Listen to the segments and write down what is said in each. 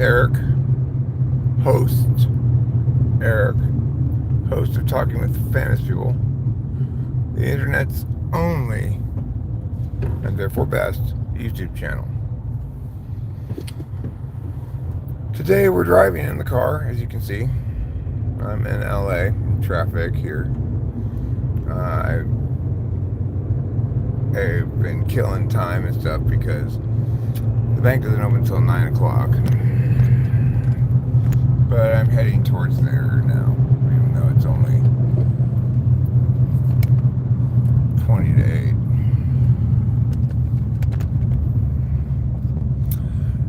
Eric, host, Eric, host of Talking with Famous People, the internet's only, and therefore best, YouTube channel. Today we're driving in the car, as you can see. I'm in LA, in traffic here. I've been killing time and stuff because the bank doesn't open until 9 o'clock. But I'm heading towards there now, even though it's only 20 to 8.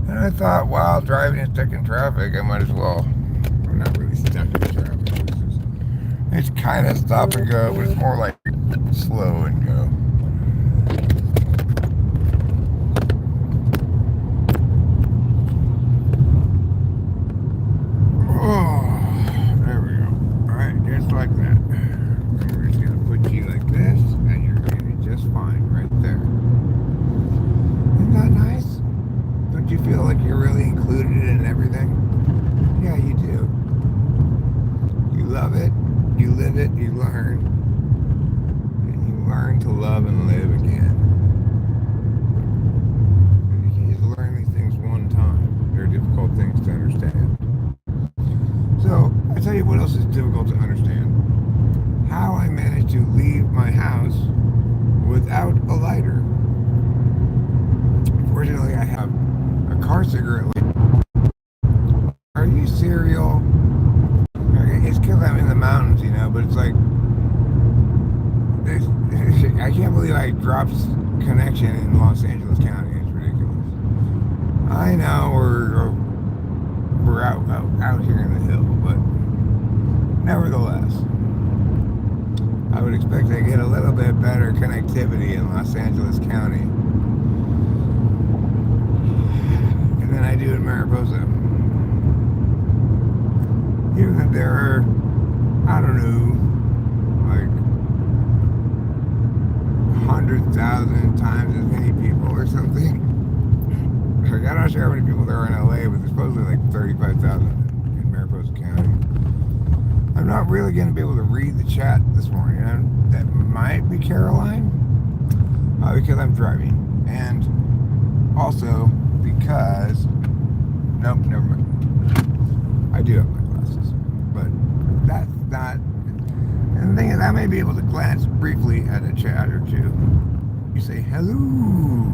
And I thought, while driving and stuck in traffic, I might as well. I'm not really stuck in traffic. It's kind of stop and go, but it's more like slow and go. Like that. And we're just going to put you like this, and you're going to be just fine right there. Isn't that nice? Don't you feel like you're really included in everything? Yeah, you do. You love it, you live it, you learn. And you learn to love and live again. And you can just learn these things one time. They're difficult things to understand. So, I tell you what else is difficult to understand. How I managed to leave my house without a lighter. Fortunately, I have a car cigarette lighter. Are you serial? It's because I'm in the mountains, but it's like, I can't believe I dropped connection in Los Angeles County. It's ridiculous. I know we're out here in the hill, but nevertheless, I would expect to get a little bit better connectivity in Los Angeles County than I do in Mariposa. Even if there are, I don't know, like 100,000 times as many people or something. Like, I'm not sure how many people there are in LA, but there's supposedly like 35,000 in Mariposa County. I'm not really going to be able to read the chat this morning. That might be Caroline, because I'm driving. And also because, nope, never mind. I do have my glasses, but that's not, and the thing is, I may be able to glance briefly at a chat or two. You say, hello.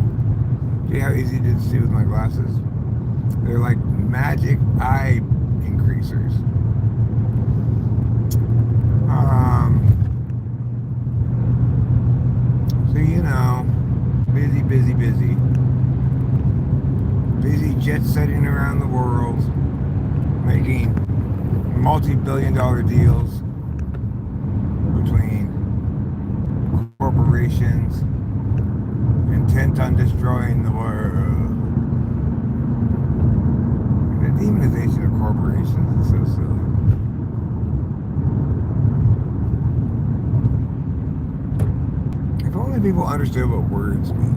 See how easy it is to see with my glasses? They're like magic eye increasers. So busy jet setting around the world, making multi-billion-dollar deals between corporations intent on destroying the world. The demonization of corporations is so silly. If only people understood what words mean,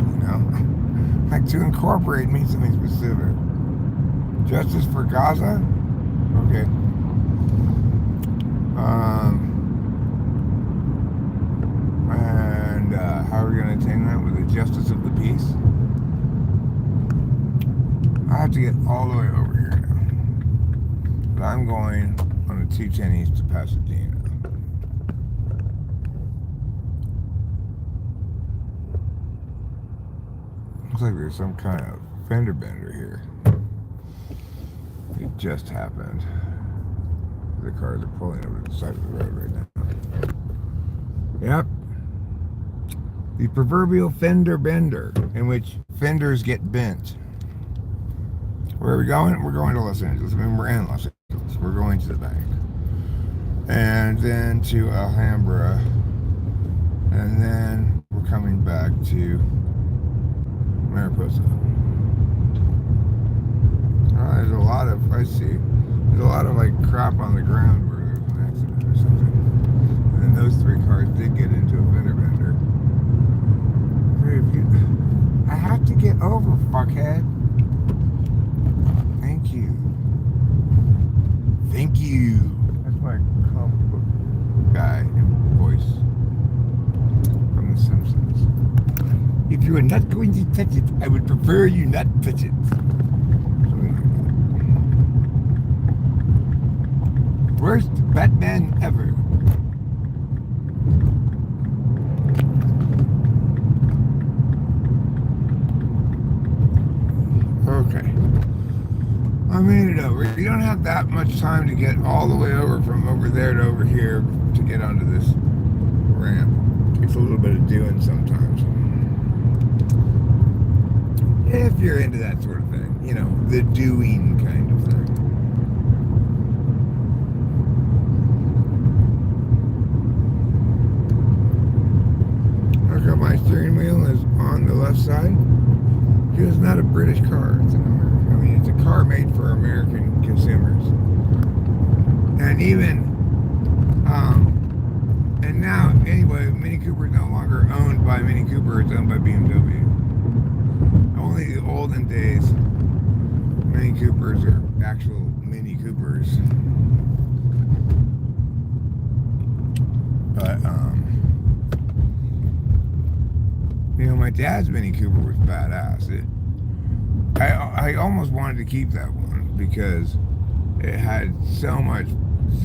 Like, to incorporate means something specific. Justice for Gaza? Okay. And how are we going to attain that? With the justice of the peace? I have to get all the way over here now. But I'm going on the 210 east to Pasadena. Looks like there's some kind of fender bender here. It just happened. The cars are pulling over to the side of the road right now. Yep. The proverbial fender bender, in which fenders get bent. Where are we going? We're going to Los Angeles. We're in Los Angeles. We're going to the bank. And then to Alhambra. And then we're coming back to Mariposa. Oh, there's a lot of, I see. There's a lot of like crap on the ground where there's an accident or something. And then those three cars did get into a fender bender. I have to get over, fuckhead. Thank you. you are not going to touch it, I would prefer you not touch it. Worst Batman ever. Okay. I made it over. You don't have that much time to get all the way over from over there to over here to get onto this ramp. It takes a little bit of doing sometimes. If you're into that sort of thing. You know, the doing kind of thing. My steering wheel is on the left side because it's not a British car. It's an American. I mean, it's a car made for American consumers. And even, and now, anyway, Mini Cooper is no longer owned by Mini Cooper. It's owned by BMW. Only the olden days, Mini Coopers are actual Mini Coopers. But, you know, my dad's Mini Cooper was badass. I almost wanted to keep that one because it had so much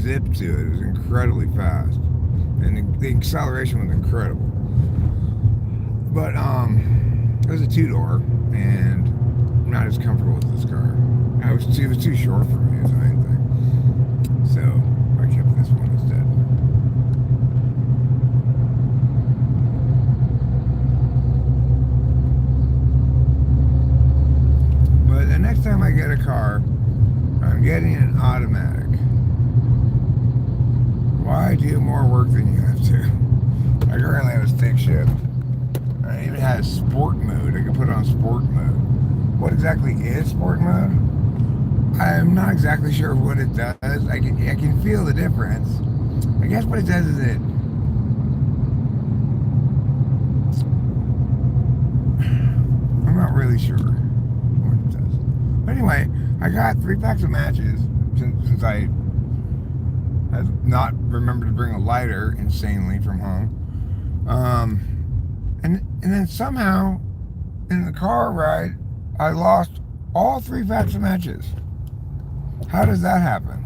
zip to it. It was incredibly fast, and the acceleration was incredible. But it was a two-door, and I'm not as comfortable with this car. It was too short for me, is the main thing. So I kept this one instead. The next time I get a car, I'm getting an automatic. Why do more work than you have to? I currently have a stick shift. I even had a sport mode. I could put on sport mode. What exactly is sport mode? I'm not exactly sure what it does. I can feel the difference. I guess what it does is I'm not really sure. But anyway, I got 3 packs of matches since I have not remembered to bring a lighter insanely from home. And then somehow in the car ride, I lost all 3 packs of matches. How does that happen?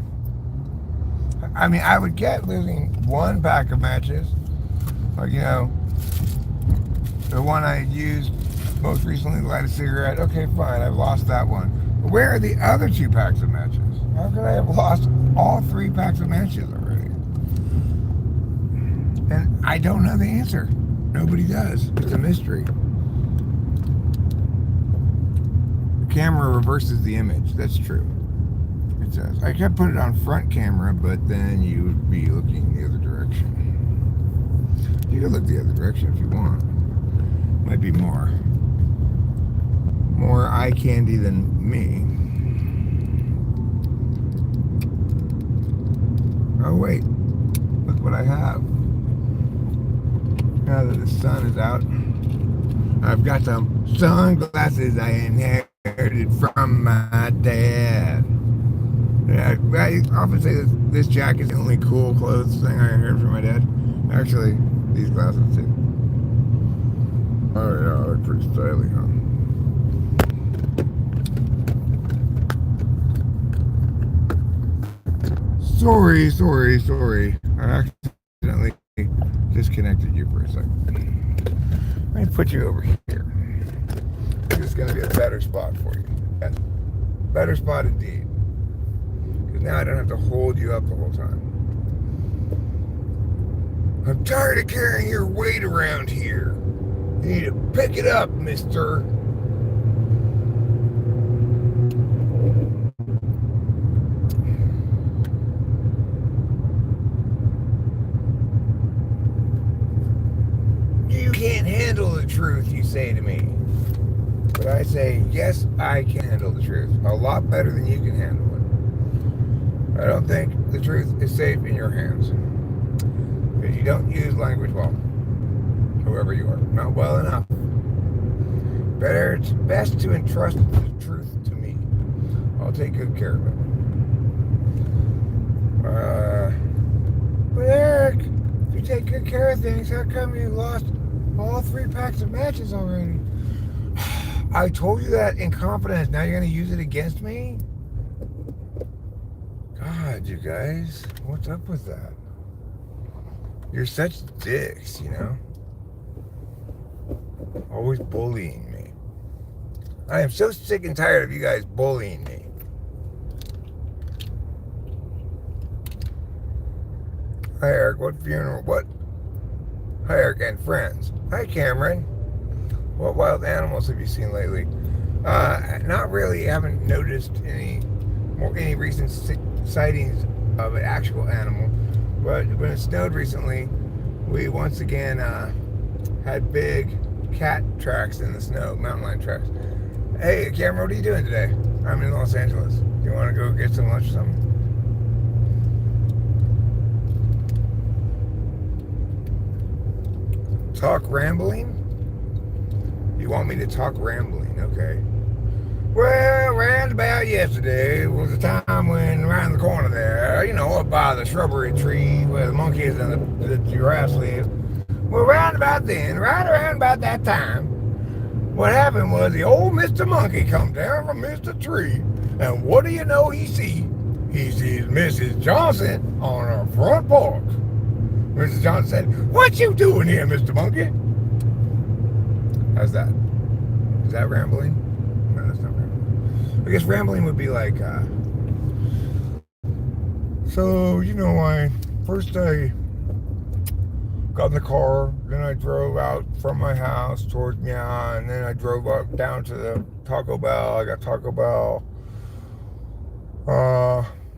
I mean, I would get losing 1 pack of matches, like, you know, the one I used most recently to light a cigarette. Okay, fine, I've lost that one. Where are the other 2 packs of matches? How could I have lost all 3 packs of matches already? And I don't know the answer. Nobody does. It's a mystery. The camera reverses the image. That's true. It says. I could put it on front camera, but then you would be looking the other direction. You could look the other direction if you want. Might be more eye candy than me. Oh wait, look what I have. Now that the sun is out, I've got some sunglasses I inherited from my dad. Yeah, I often say this jacket is the only cool clothes thing I inherited from my dad. Actually, these glasses too. Oh yeah, they're pretty stylish, huh? Sorry. I accidentally disconnected you for a second. Let me put you over here. This is going to be a better spot for you. Better spot indeed. Because now I don't have to hold you up the whole time. I'm tired of carrying your weight around here. You need to pick it up, mister. You can't handle the truth, you say to me. But I say, yes, I can handle the truth. A lot better than you can handle it. I don't think the truth is safe in your hands. Because you don't use language well. Whoever you are. Not well enough. It's best to entrust the truth to me. I'll take good care of it. But Eric, if you take good care of things, how come you lost all 3 packs of matches already? I told you that in confidence. Now you're going to use it against me? God, you guys. What's up with that? You're such dicks, you know? Always bullying me. I am so sick and tired of you guys bullying me. Hi, Eric. What funeral? What? Hi, Eric and friends. Hi, Cameron. What wild animals have you seen lately? Not really. Haven't noticed any recent sightings of an actual animal. But when it snowed recently, we once again had big cat tracks in the snow, mountain lion tracks. Hey, Cameron, what are you doing today? I'm in Los Angeles. You want to go get some lunch or something? Talk rambling? You want me to talk rambling? Okay. Well, round about yesterday was the time when around the corner there, you know, up by the shrubbery tree where the monkeys and the giraffes live. Well, round about then, right around about that time, what happened was the old Mr. Monkey come down from Mr. Tree, and what do you know he sees? He sees Mrs. Johnson on her front porch. Mrs. Johnson said, "What you doing here, Mr. Monkey?" How's that? Is that rambling? No, that's not rambling. I guess rambling would be like, so, you know, first I got in the car, then I drove out from my house towards Meow, and then I drove up down to the Taco Bell. I got Taco Bell.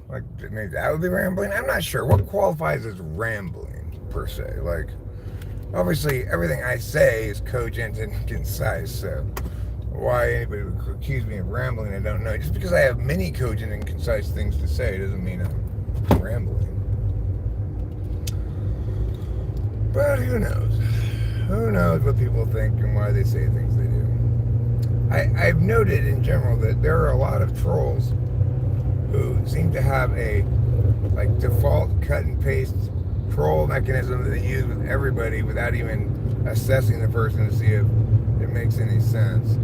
Like, maybe that would be rambling. I'm not sure. What qualifies as rambling, per se? Like, obviously, everything I say is cogent and concise, so why anybody would accuse me of rambling, I don't know. Just because I have many cogent and concise things to say doesn't mean I'm rambling. But who knows? Who knows what people think and why they say things they do. I've noted in general that there are a lot of trolls who seem to have a like default cut and paste troll mechanism that they use with everybody without even assessing the person to see if it makes any sense.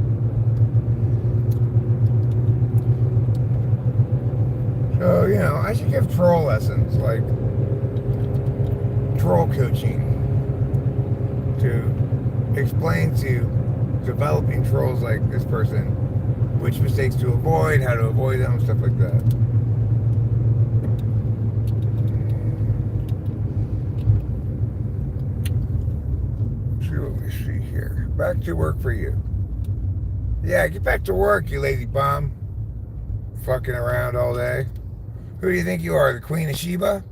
So, you know, I should give troll lessons, like troll coaching, to explain to developing trolls like this person which mistakes to avoid, how to avoid them, stuff like that. Let me see here. Back to work for you. Yeah, get back to work, you lazy bum. Fucking around all day. Who do you think you are, the Queen of Sheba?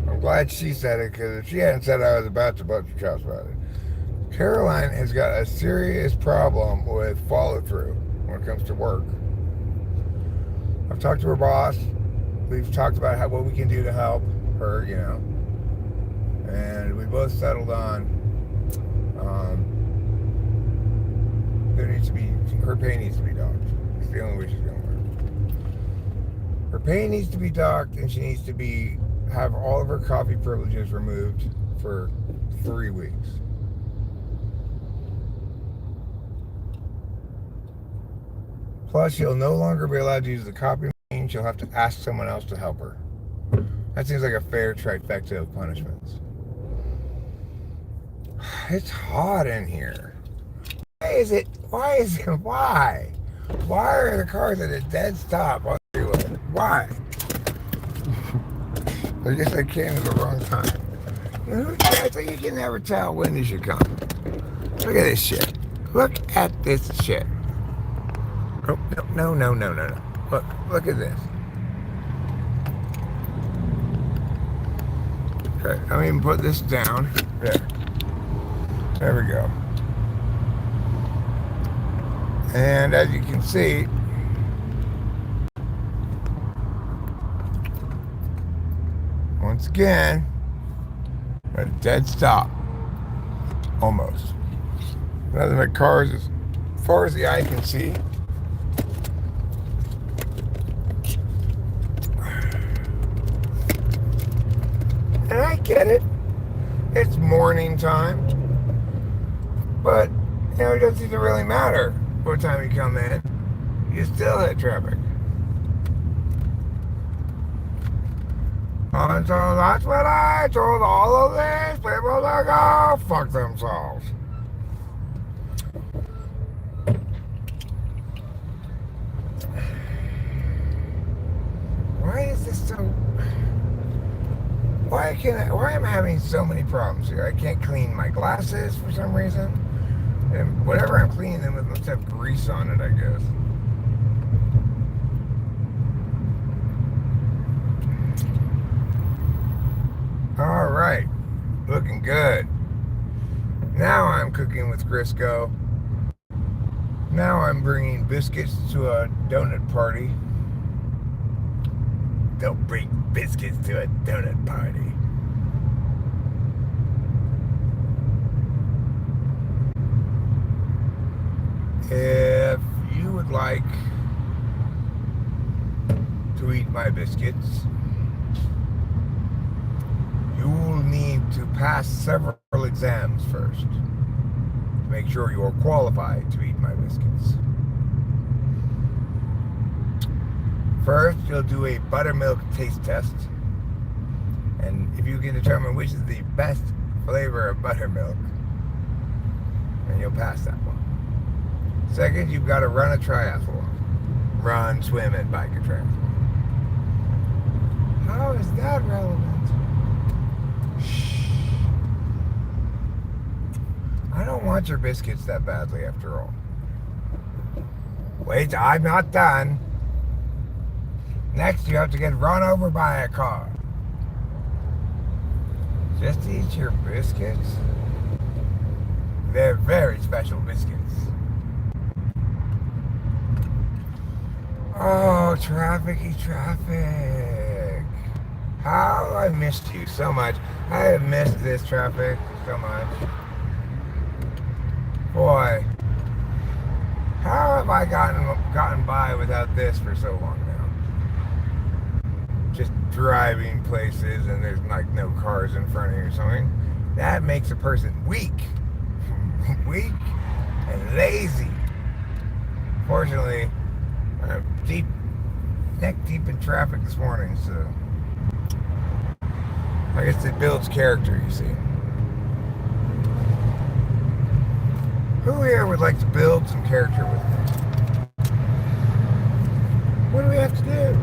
I'm glad she said it, because if she hadn't said it, I was about to bust your chops about it. Caroline has got a serious problem with follow-through when it comes to work. I've talked to her boss. We've talked about what we can do to help her, you know. And we both settled on her pay needs to be docked. It's the only way she's going to work. Her pay needs to be docked, and she needs to have all of her coffee privileges removed for 3 weeks. Plus, she'll no longer be allowed to use the copy machine. She'll have to ask someone else to help her. That seems like a fair trifecta of punishments. It's hot in here. Why are the cars at a dead stop on the freeway? Why? I guess I came at the wrong time. I think you can never tell when you should come. Look at this shit. Look at this shit. Oh, no. Look at this. Okay, I'm even put this down. There we go. And as you can see, once again, a dead stop. Almost. Nothing but cars as far as the eye can see. And I get it. It's morning time. But, it doesn't even really matter what time you come in. You still hit traffic. And so that's what I told all of these people to go fuck themselves. Why is this so... Why am I having so many problems here? I can't clean my glasses for some reason. And whatever I'm cleaning them with must have grease on it, I guess. All right, looking good. Now I'm cooking with Crisco. Now I'm bringing biscuits to a donut party. Don't bring biscuits to a donut party. If you would like to eat my biscuits, you will need to pass several exams first to make sure you are qualified to eat my biscuits. First, you'll do a buttermilk taste test, and if you can determine which is the best flavor of buttermilk, then you'll pass that one. Second, you've got to run a triathlon. Run, swim, and bike a triathlon. How is that relevant? Shh. I don't want your biscuits that badly after all. Wait, I'm not done. Next, you have to get run over by a car. Just eat your biscuits. They're very special biscuits. Oh, trafficy traffic. How I missed you so much. I have missed this traffic so much. Boy, how have I gotten by without this for so long now? Just driving places and there's like no cars in front of you or something. That makes a person weak. Weak and lazy. Fortunately, I'm neck deep in traffic this morning, so I guess it builds character, you see. Who here would like to build some character with me? What do we have to do?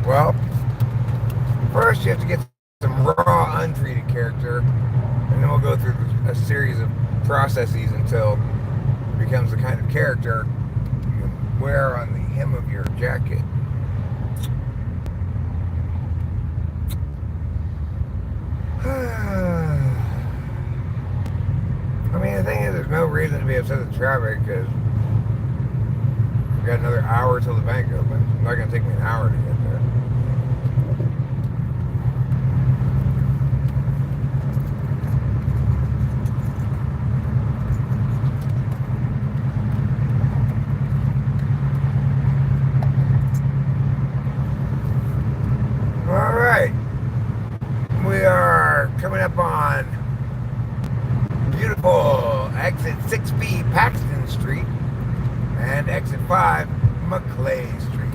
Well, first you have to get some raw, untreated character, and then we'll go through a series of processes until it becomes the kind of character you can wear on the hem of your jacket. I mean, the thing is, there's no reason to be upset with traffic because we've got another hour till the bank opens. It's not going to take me an hour to get there. All right. We are coming up on beautiful exit 6B Paxton Street and exit 5 McClay Street.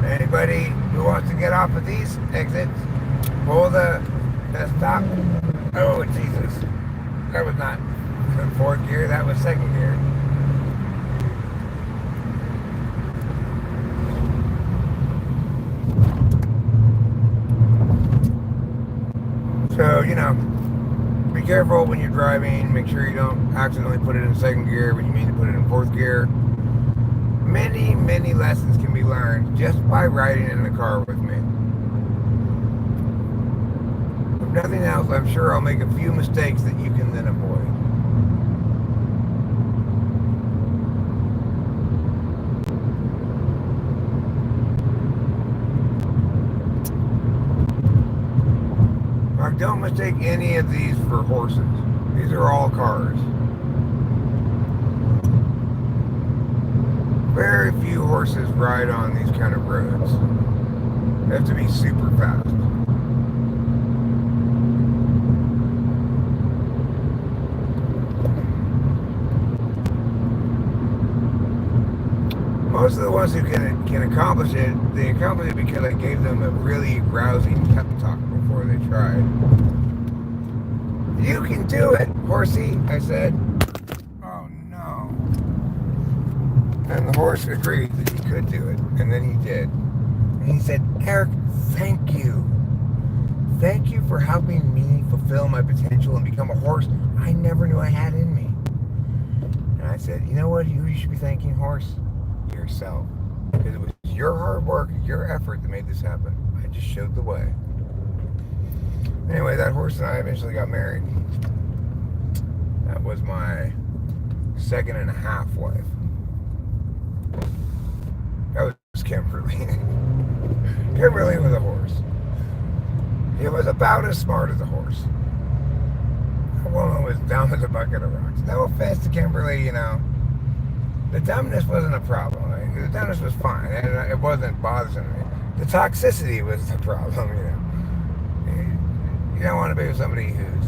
Anybody who wants to get off of these exits, pull the stop. Oh Jesus, that was not fourth gear, that was second gear. So, be careful when you're driving. Make sure you don't accidentally put it in second gear when you mean to put it in fourth gear. Many, many lessons can be learned just by riding in the car with me. If nothing else, I'm sure I'll make a few mistakes that you can then avoid. Don't mistake any of these for horses. These are all cars. Very few horses ride on these kind of roads. They have to be super fast. most of the ones who can accomplish it, they accomplish it because I gave them a really rousing pep talk before they tried. You can do it, horsey, I said. Oh no. And the horse agreed that he could do it, and then he did. And he said, Eric, thank you. Thank you for helping me fulfill my potential and become a horse I never knew I had in me. And I said, you know what? Who you should be thanking, horse? Yourself. Because it was your hard work, your effort that made this happen. I just showed the way. Anyway, that horse and I eventually got married. That was my second and a half wife. That was Kimberly. Kimberly was a horse. He was about as smart as a horse. That woman was dumb as a bucket of rocks. No offense to Kimberly, you know. The dumbness wasn't a problem. Like, the dumbness was fine. It wasn't bothersome me. The toxicity was the problem, you know. You don't want to be with somebody who's,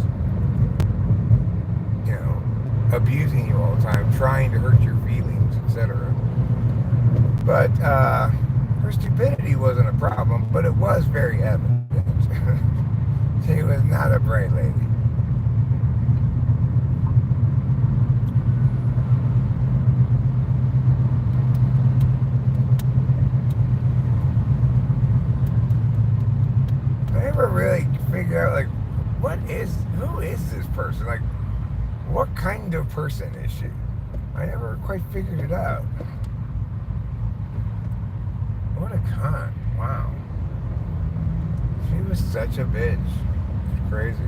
you know, abusing you all the time, trying to hurt your feelings, etc. But her stupidity wasn't a problem, but it was very evident. She was not a bright lady. I never really figured out, like, who is this person? Like, what kind of person is she? I never quite figured it out. What a con. Wow. She was such a bitch. Crazy.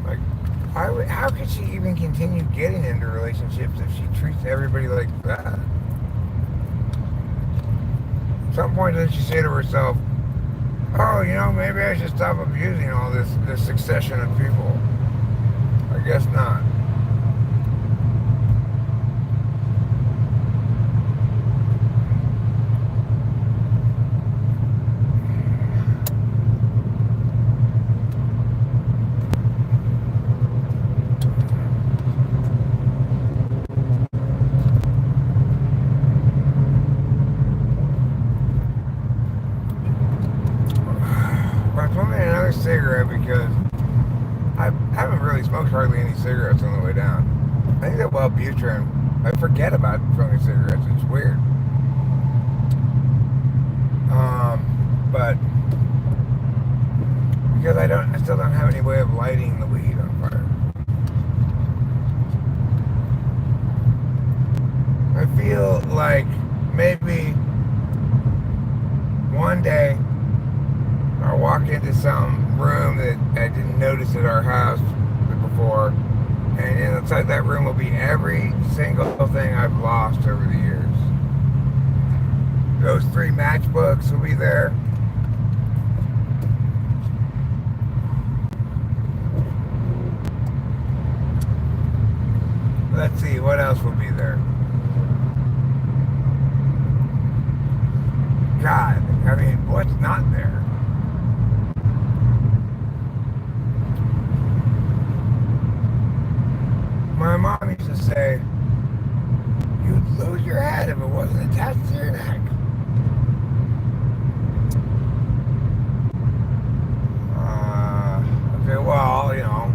Like, how could she even continue getting into relationships if she treats everybody like that? At some point, did she say to herself, oh, you know, maybe I should stop abusing all this succession of people? I guess not. Cigarette because I haven't really smoked hardly any cigarettes on the way down. I think that Wellbutrin, I forget about smoking cigarettes. It's weird. But because I still don't have any way of lighting the weed on fire. I feel like maybe one day I'll walk into some room that I didn't notice at our house before, and inside that room will be every single thing I've lost over the years. Those 3 matchbooks will be there. Let's see, what else will be there? God, I mean, what's not there? My mom used to say, you'd lose your head if it wasn't attached to your neck. Okay, well, you know,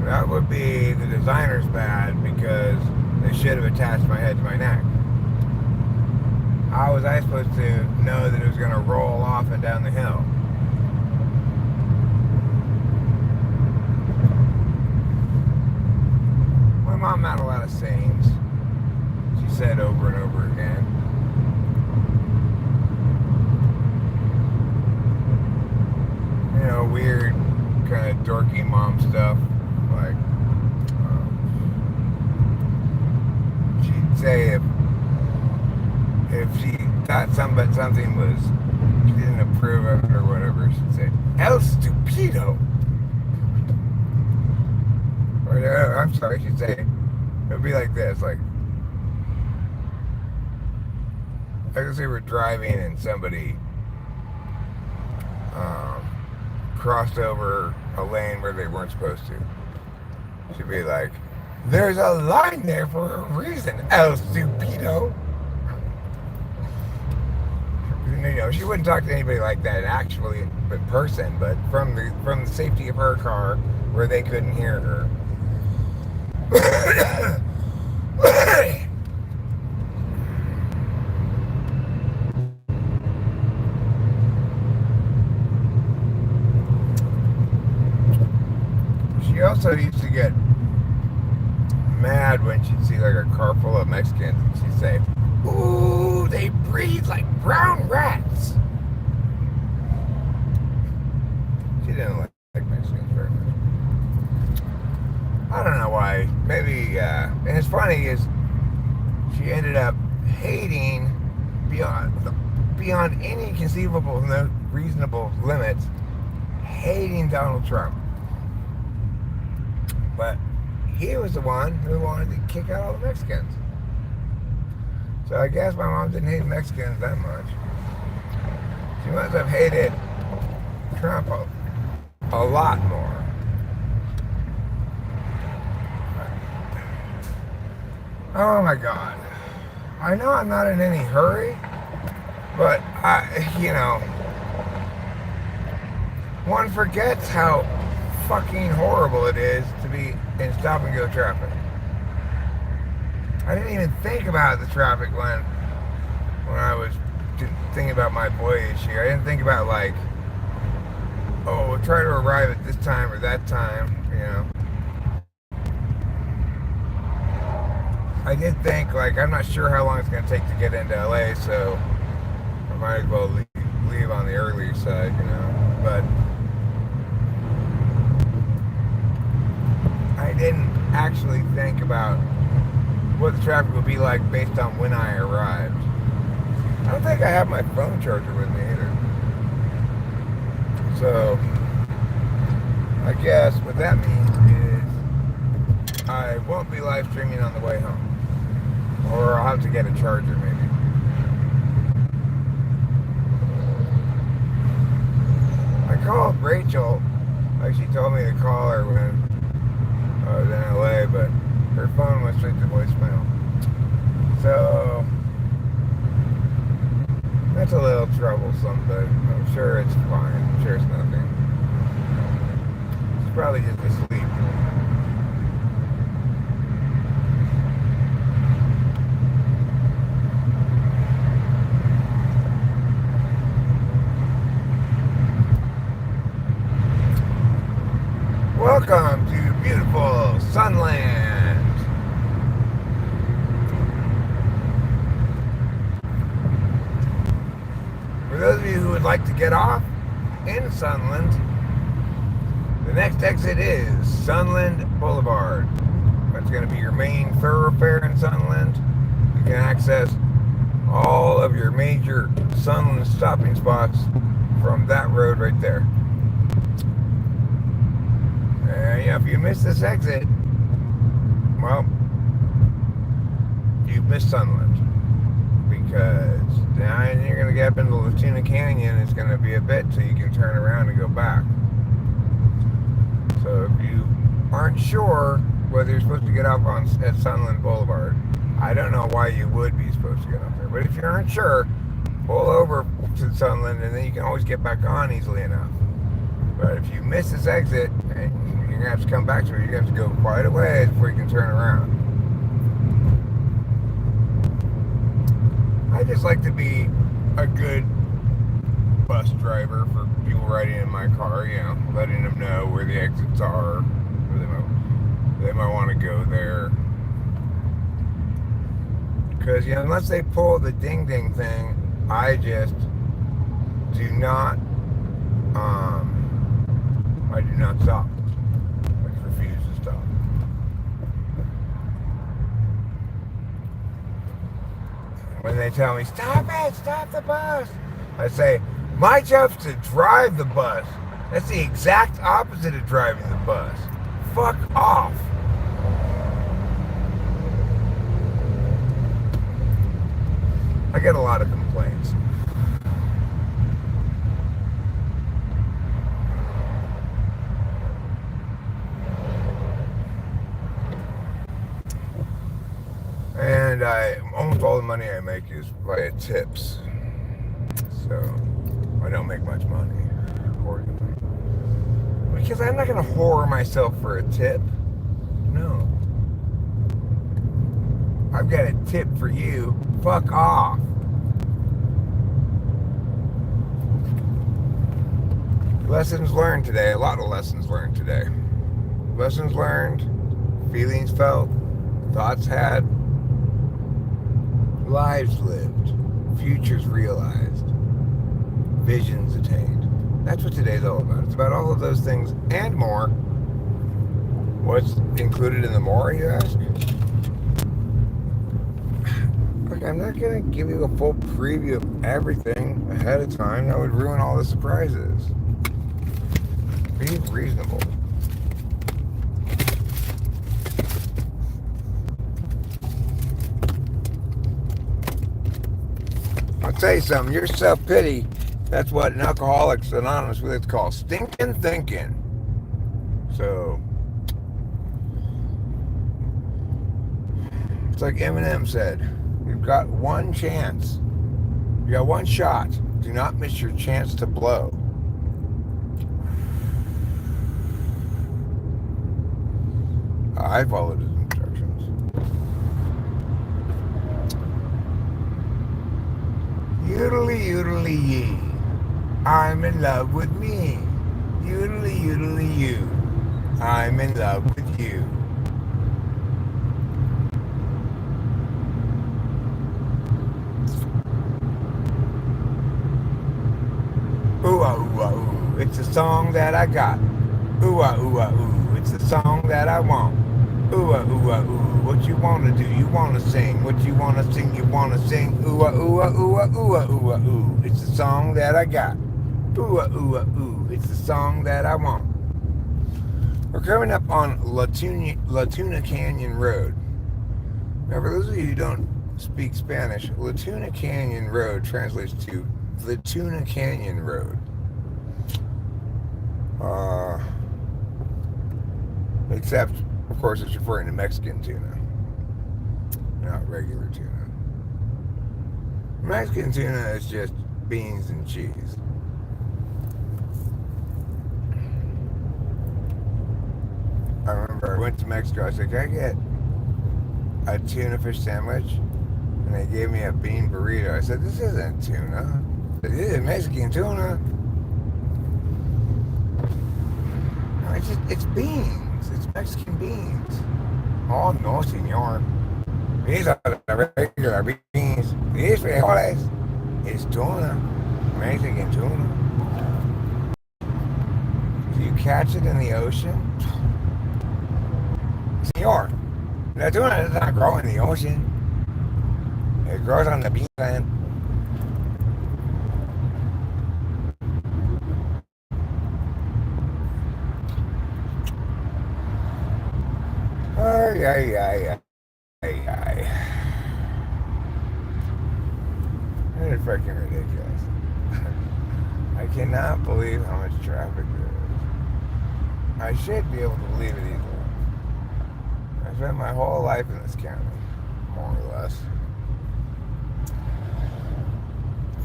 that would be the designer's bad because they should have attached my head to my neck. How was I supposed to know that it was going to roll off and down the hill? My mom had a lot of sayings. She said over and over again. You know, weird kind of dorky mom stuff. Like, she'd say if she thought something was, she didn't approve of it or whatever, she'd say, El Stupido. Or, I'm sorry, she'd say, it would be like this, like, I guess we were driving and somebody crossed over a lane where they weren't supposed to. She'd be like, There's a line there for a reason, El Stupido. She wouldn't talk to anybody like that actually in person, but from the safety of her car where they couldn't hear her. She also used to get mad when she'd see like a car full of Mexicans and she'd say, "Ooh, they breathe like brown rats." She didn't like Mexicans very much. I don't know why. Maybe, and it's funny is she ended up hating beyond any conceivable, no reasonable limits, hating Donald Trump. But he was the one who wanted to kick out all the Mexicans. So I guess my mom didn't hate Mexicans that much. She must have hated Trump a lot more. Oh my God. I know I'm not in any hurry, but one forgets how fucking horrible it is to be in stop and go traffic. I didn't even think about the traffic when I was thinking about my voyage here. I didn't think about like, oh, we'll try to arrive at this time or that time, I did think like I'm not sure how long it's going to take to get into LA, so I might as well leave on the earlier side, but I didn't actually think about what the traffic would be like based on when I arrived. I don't think I have my phone charger with me either. So, I guess what that means is I won't be live streaming on the way home. Or I'll have to get a charger maybe. I called Rachel. Like she told me to call her when I was in LA, but her phone went straight to voicemail. So that's a little troublesome, but I'm sure it's fine. I'm sure it's nothing. She's probably just asleep. Welcome to beautiful Sunland. For those of you who would like to get off in Sunland, the next exit is Sunland Boulevard. That's going to be your main thoroughfare in Sunland. You can access all of your major Sunland stopping spots from that road right there. If you miss this exit, well, you've missed Sunland. Because then you're going to get up into Latuna Canyon. It's going to be a bit till you can turn around and go back. So if you aren't sure whether you're supposed to get off at Sunland Boulevard, I don't know why you would be supposed to get up there. But if you aren't sure, pull over to Sunland and then you can always get back on easily enough. But if you miss this exit, and you're going to have to come back to it, you're going to have to go quite a ways before you can turn around. I just like to be a good bus driver for people riding in my car, letting them know where the exits are, where they might want to go there. Because, unless they pull the ding-ding thing, I just do not stop. I just refuse to stop. When they tell me, stop the bus, I say, my job's to drive the bus. That's the exact opposite of driving the bus. Fuck off. I get a lot of complaints. And almost all the money I make is via tips. So I don't make much money, accordingly. Because I'm not going to whore myself for a tip. No. I've got a tip for you. Fuck off. Lessons learned today. A lot of lessons learned today. Lessons learned, feelings felt, thoughts had, lives lived, futures realized, visions attained. That's what today's all about. It's about all of those things and more. What's included in the more, you ask? Look, I'm not going to give you a full preview of everything ahead of time. That would ruin all the surprises. Be reasonable. I'll tell you something, your self-pity, that's what an Alcoholics Anonymous would call stinking thinking. So, it's like Eminem said, you've got one chance. You got one shot. Do not miss your chance to blow. I followed his instructions. Yoodly yoodly yee, I'm in love with me. Yoodly yoodly you, I'm in love with you. Ooh ah ooh ah ooh, it's a song that I got. Ooh ah ooh ah ooh, it's a song that I want. Ooh ah ooh ah ooh, what you wanna do? You wanna sing. What you wanna sing? You wanna sing. Ooh ah ooh ah ooh ah ooh ah ooh ah ooh, it's a song that I got. Ooh ah ooh ah ooh, it's a song that I want. We're coming up on Latuna Canyon Road. Now, for those of you who don't speak Spanish, Latuna Canyon Road translates to the Tuna Canyon Road. Except, of course, it's referring to Mexican tuna, not regular tuna. Mexican tuna is just beans and cheese. I remember I went to Mexico. I said, can I get a tuna fish sandwich? And they gave me a bean burrito. I said, this isn't tuna. This is Mexican tuna. No, it's beans. It's Mexican beans. Oh, no, senor. These are the regular beans. These frijoles is tuna. Mexican tuna. Do you catch it in the ocean? Senor, the tuna does not grow in the ocean. It grows on the beachland. Ay, ay, ay, ay, ay. It is freaking ridiculous. I cannot believe how much traffic there is. I should be able to believe it easily. I spent my whole life in this county, more or less.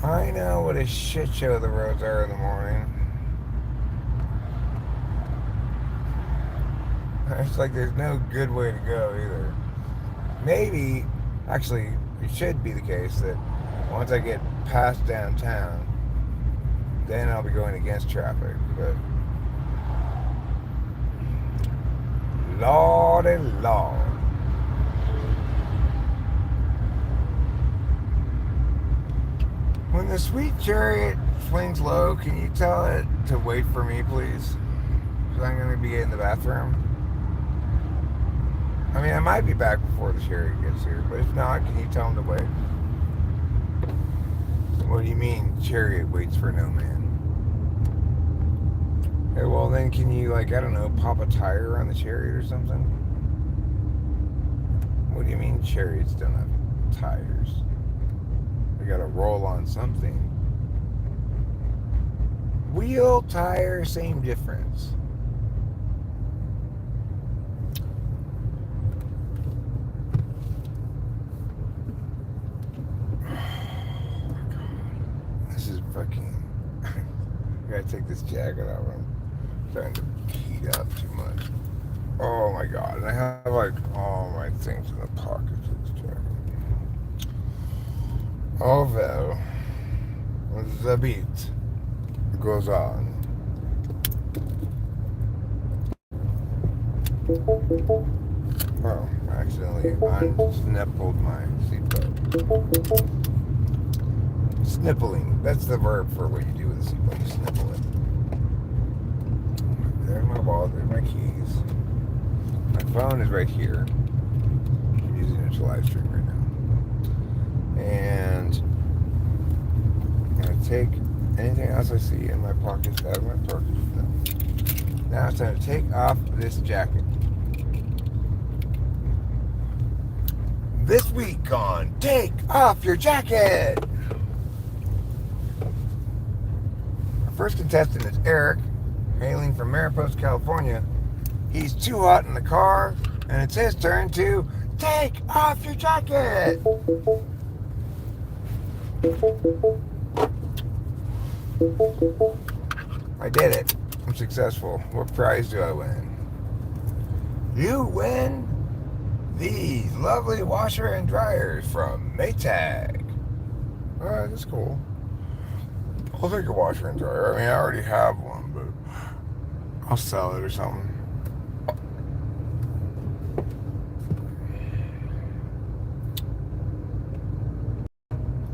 I know what a shit show the roads are in the morning. It's like there's no good way to go either. Maybe, actually, it should be the case that once I get past downtown, then I'll be going against traffic. But Lordy Lord. When the sweet chariot swings low, can you tell it to wait for me, please? Because I'm going to be in the bathroom. I mean, I might be back before the chariot gets here, but if not, can you tell him to wait? What do you mean, chariot waits for no man? Hey, well then can you, like, I don't know, pop a tire on the chariot or something? What do you mean chariots don't have tires? They gotta roll on something. Wheel, tire, same difference. I gotta take this jacket off. I'm starting to heat up too much. Oh my god. And I have like all my things in the pockets of this jacket. Although, the beat goes on. Oh, I accidentally unsnippled my seatbelt. Snippling. That's the verb for what you do with a seatbelt. You snipple it. There's my wallet. There's my keys. My phone is right here. I'm using it to live stream right now. And I'm going to take anything else I see in my pockets out of my pockets. No. Now it's time to take off this jacket. This week on Take Off Your Jacket! Our first contestant is Eric, hailing from Mariposa, California. He's too hot in the car, and it's his turn to take off your jacket! I did it. I'm successful. What prize do I win? You win these lovely washer and dryers from Maytag. Alright, that's cool. I'll take a washer and dryer. I mean, I already have one, but I'll sell it or something.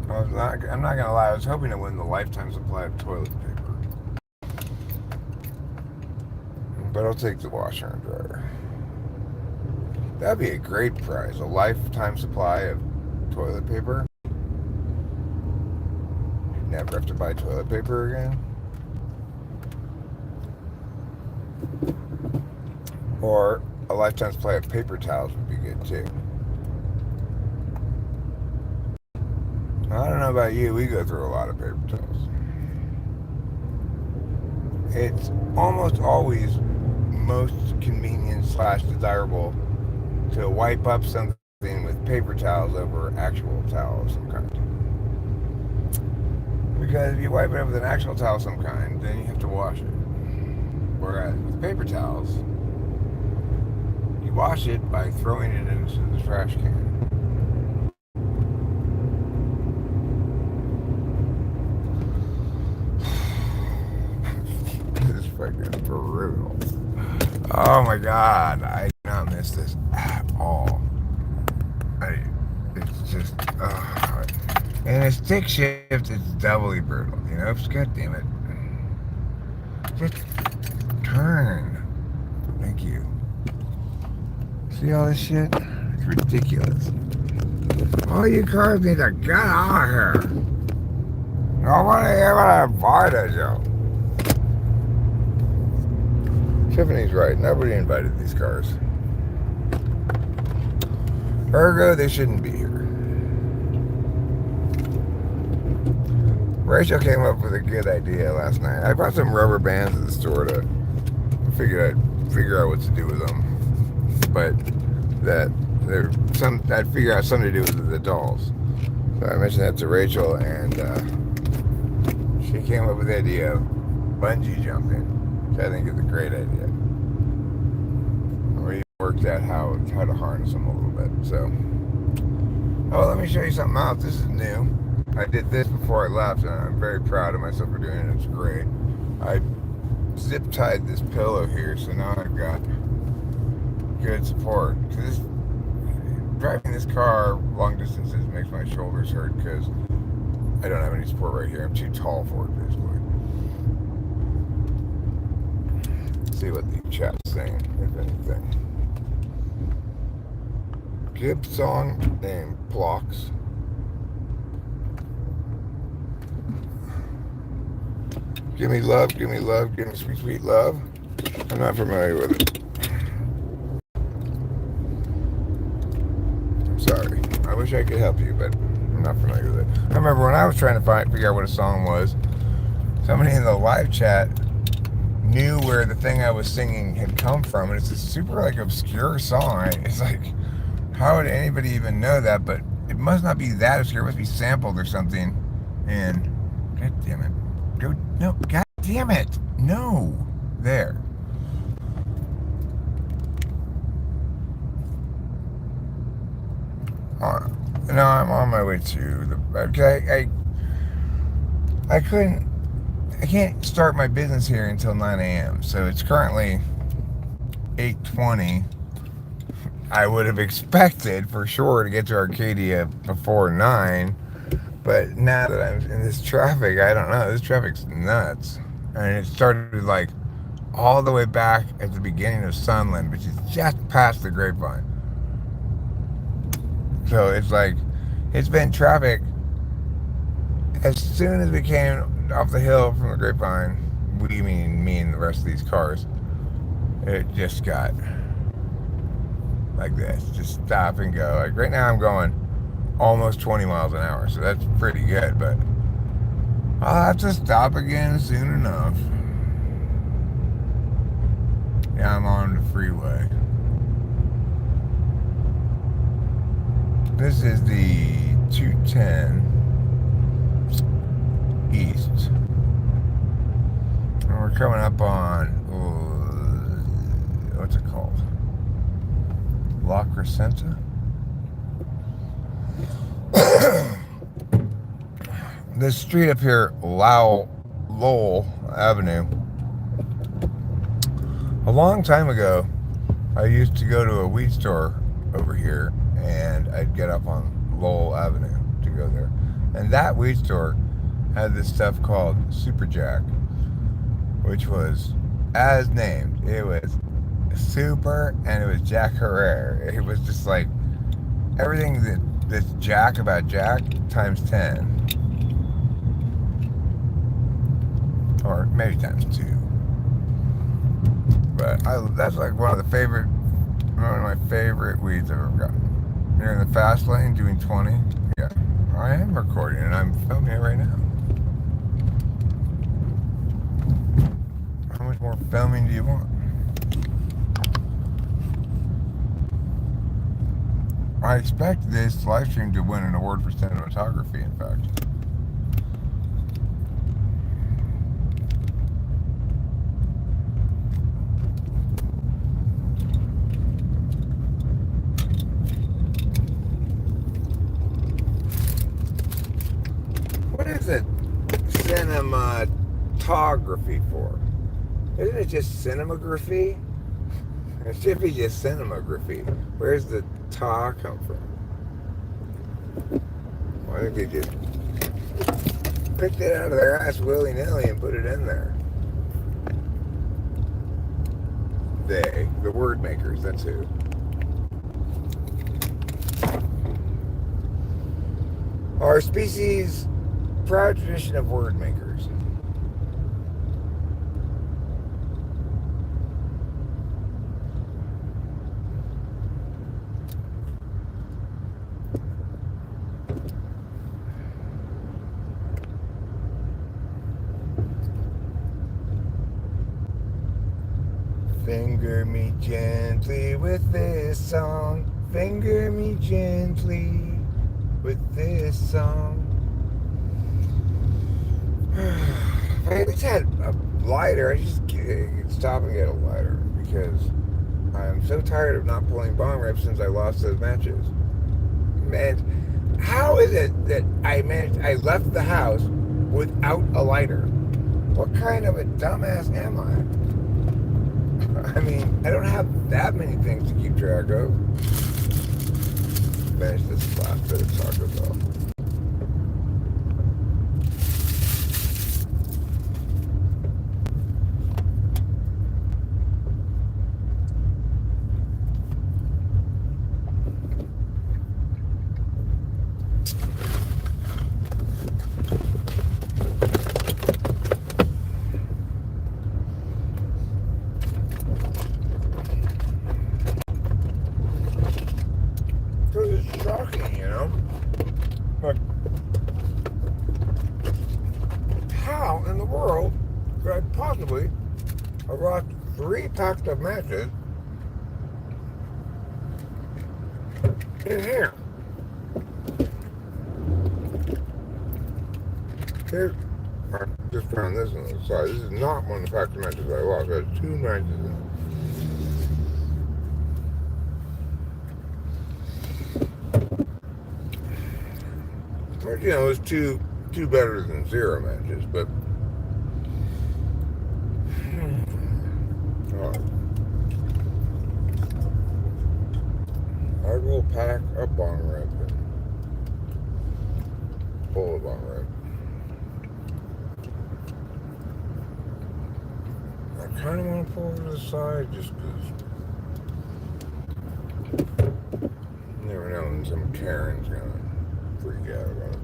I'm not gonna lie, I was hoping to win the lifetime supply of toilet paper. But I'll take the washer and dryer. That'd be a great prize. A lifetime supply of toilet paper. Never have to buy toilet paper again. Or a lifetime supply of paper towels would be good too. I don't know about you, we go through a lot of paper towels. It's almost always most convenient / desirable to wipe up something with paper towels over actual towel of some kind. Because if you wipe it up with an actual towel of some kind, then you have to wash it. Whereas with paper towels, you wash it by throwing it into the trash can. This is fucking brutal. Oh my god, I do not miss this at all. It's just, and a stick shift is doubly brutal, you know? God damn it. Just turn. Thank you. See all this shit? It's ridiculous. All you cars need to get out of here. Nobody ever invited you. Tiffany's right. Nobody invited these cars. Ergo, they shouldn't be here. Rachel came up with a good idea last night. I bought some rubber bands at the store to figure out what to do with them. But I'd figure out something to do with the dolls. So I mentioned that to Rachel, and she came up with the idea of bungee jumping, which I think is a great idea. We worked out how to harness them a little bit. So, let me show you something else. This is new. I did this before I left, and I'm very proud of myself for doing it. It's great. I zip tied this pillow here, so now I've got good support. Because driving this car long distances makes my shoulders hurt because I don't have any support right here. I'm too tall for it, basically. Let's see what the chat's saying, if anything. Gibb song named Blocks. Give me love, give me love, give me sweet, sweet love. I'm not familiar with it. I'm sorry. I wish I could help you, but I'm not familiar with it. I remember when I was trying to figure out what a song was, somebody in the live chat knew where the thing I was singing had come from, and it's a super obscure song. It's like, how would anybody even know that? But it must not be that obscure. It must be sampled or something. And god damn it, God Damn it! No! There. No, I'm on my way to the. Okay, I can't start my business here until 9 a.m. So it's currently 8:20. I would have expected for sure to get to Arcadia before 9, but now that I'm in this traffic, I don't know. This traffic's nuts. And it started like all the way back at the beginning of Sunland, which is just past the Grapevine. So it's like, it's been traffic as soon as we came off the hill from the Grapevine. We mean me and the rest of these cars. It just got like this, just stop and go. Like right now I'm going almost 20 miles an hour, so that's pretty good, but I'll have to stop again soon enough. Yeah, I'm on the freeway. This is the 210 east. And we're coming up on, what's it called? La Crescenta? This street up here, Lowell Avenue. A long time ago, I used to go to a weed store over here, and I'd get up on Lowell Avenue to go there. And that weed store had this stuff called Super Jack, which was as named. It was super, and it was Jack Herrera. It was just like everything that's Jack about Jack times 10, or maybe times 2. But that's like one of my favorite weeds I've ever gotten. You're in the fast lane doing 20. Yeah, I am recording and I'm filming it right now. How much more filming do you want? I expect this live stream to win an award for cinematography, in fact. What is it cinematography for? Isn't it just cinematography? It should be just cinematography. Where's the ta come from? Well, I think they just picked it out of their ass willy-nilly and put it in there. They, the word makers, that's who. Our species' proud tradition of word makers. Finger me gently with this song. Finger me gently with this song. If I just had a lighter, I just stop and get a lighter because I'm so tired of not pulling bong rips since I lost those matches. Man, how is it that I left the house without a lighter? What kind of a dumbass am I? I mean, I don't have that many things to keep track of. Finish this last bit of Taco Bell. It's shocking, you know? But how in the world could I possibly have lost 3 packs of matches in here? I just found this on the side. This is not one of the factory matches I lost. It has 2 matches in it. Which, it's two better than 0 matches, but I will pack a bong rip and pull a bong rip. I kind of want to pull over to the side just because you never know when some Karen's going to freak out about it.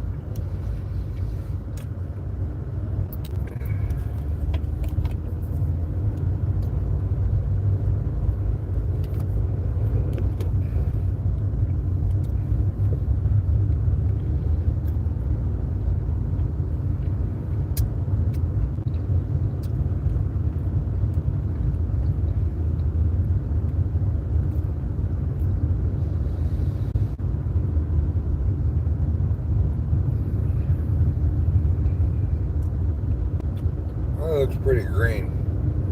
Well, it looks pretty green.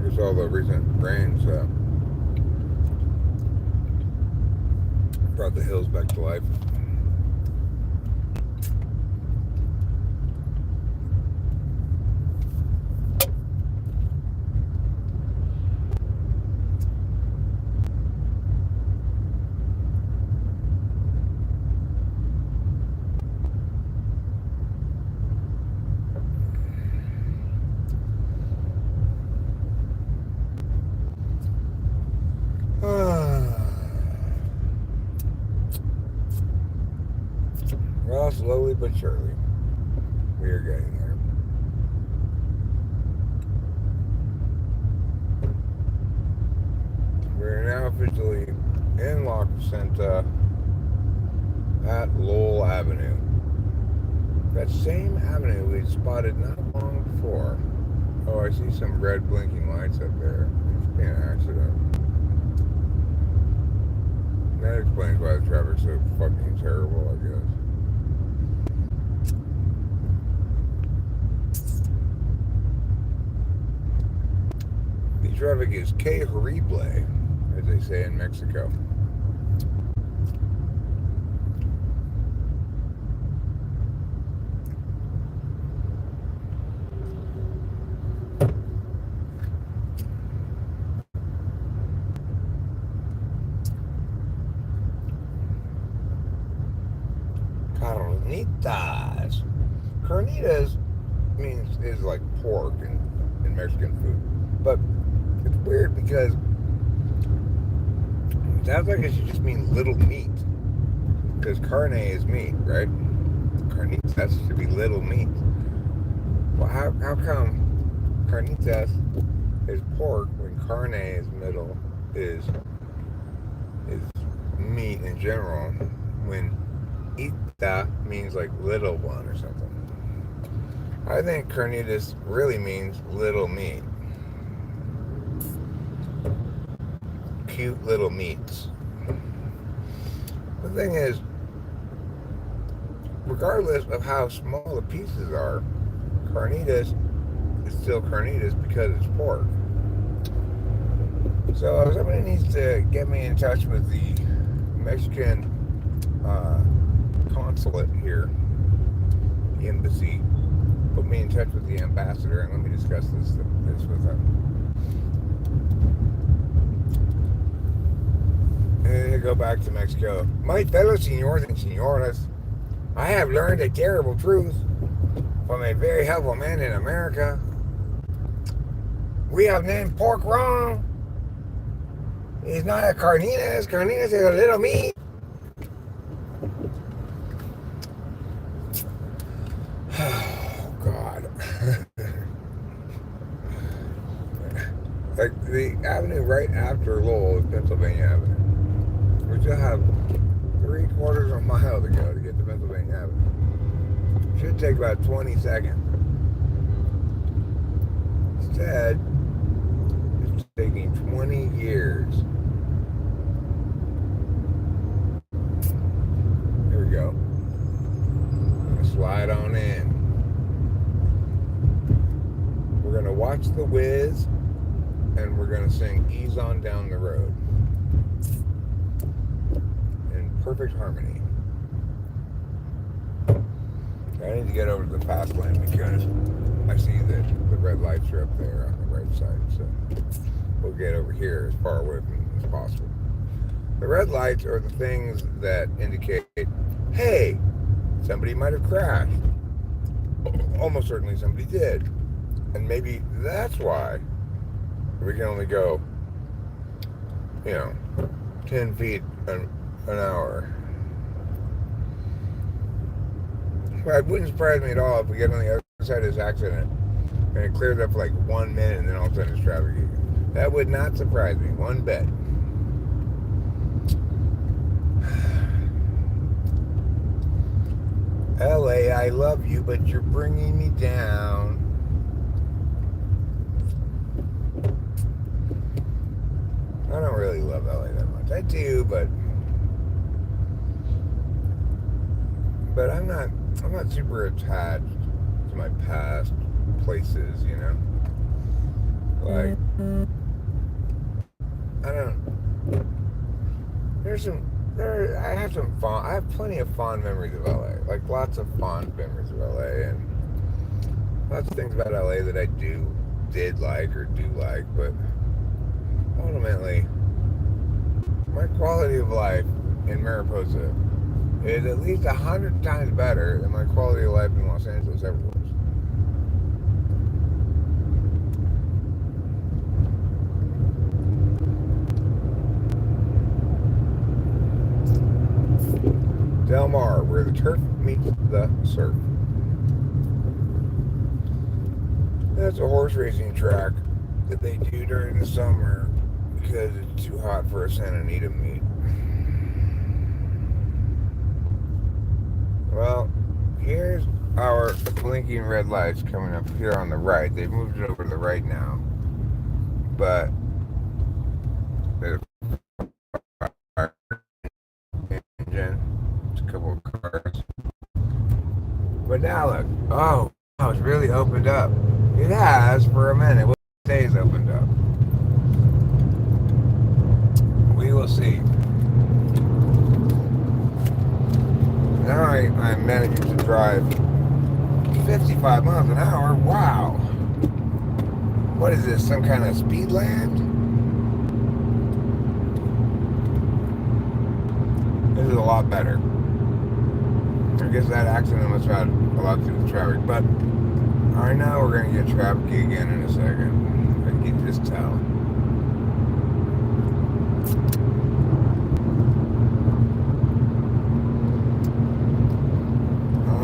Just all the recent rains brought the hills back to life. Well, slowly but surely, we are getting there. We're now officially in La Crescenta at Lowell Avenue. That same avenue we spotted not long before. Oh, I see some red blinking lights up there. It's being an accident. That explains why the traffic's so fucking terrible, I guess. The traffic is que horrible, as they say in Mexico. Carnitas. Carnitas is like pork in Mexican food. But it's weird because it sounds like it should just mean little meat. Because carne is meat, right? Carnitas should be little meat. Well, how come carnitas is pork when carne is meat in general, when ita means like little one or something? I think carnitas really means little meat. Cute little meats. The thing is, regardless of how small the pieces are, carnitas is still carnitas because it's pork. So somebody needs to get me in touch with the Mexican consulate here, the embassy. Put me in touch with the ambassador and let me discuss this with them. And go back to Mexico. My fellow senores and senoras, I have learned a terrible truth from a very helpful man in America. We have named pork wrong. It's not a carnitas. Carnitas is a little meat. Oh, God. Like the avenue right after Lowell is Pennsylvania Avenue. We still have 3/4 of a mile to go to get to Pennsylvania Avenue. Should take about 20 seconds. Instead, it's taking 20 years. Here we go. Slide on in. watch The Wiz, and we're going to sing Ease On Down the Road in perfect harmony. I need to get over to the fast lane because I see that the red lights are up there on the right side, so we'll get over here as far away from them as possible. The red lights are the things that indicate, hey, somebody might have crashed. Almost certainly somebody did. And maybe that's why we can only go, 10 feet an hour. Well, it wouldn't surprise me at all if we get on the other side of this accident and it clears up for like 1 minute and then all of a sudden it's traffic again. That would not surprise me one bit. LA, I love you, but you're bringing me down. I don't really love LA that much. I do, but I'm not super attached to my past places, Like, I don't. I have plenty of fond memories of LA. Like, lots of fond memories of LA, and lots of things about LA that I did like or do like, but ultimately, my quality of life in Mariposa is at least 100 times better than my quality of life in Los Angeles ever was. Del Mar, where the turf meets the surf. That's a horse racing track that they do during the summer because it's too hot for a Santa Anita meet. Well, here's our blinking red lights coming up here on the right. They've moved it over to the right now. But there's a fire engine. There's a couple of cars. But now look. Oh, it's really opened up. It has for a minute. It stays opened up. We will see. Now I'm managing to drive 55 miles an hour. Wow. What is this? Some kind of speed land? This is a lot better. I guess that accident must have had a lot to do with traffic. But I know we're going to get traffic again in a second. I can just tell.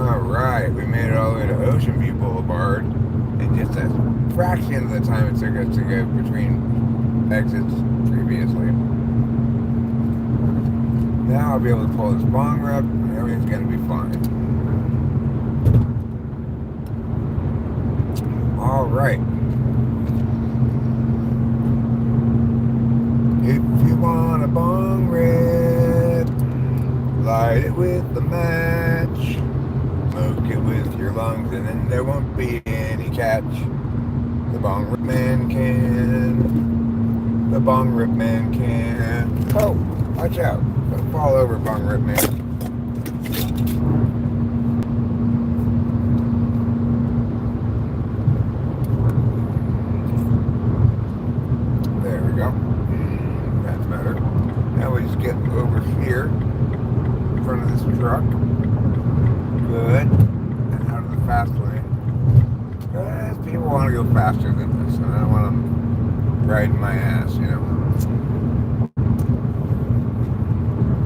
Alright, we made it all the way to Ocean View Boulevard in just a fraction of the time it took us to go between exits previously. Now I'll be able to pull this bong rep and everything's going to be fine. Alright. If you want a bong rip, light it with the match. Smoke it with your lungs and then there won't be any catch. The bong rip man can. The bong rip man can. Oh, watch out. Don't fall over, bong rip man. There we go. That's better. Now we just get over here in front of this truck. Good. And out of the fast lane. Because people want to go faster than this, and I don't want them riding my ass,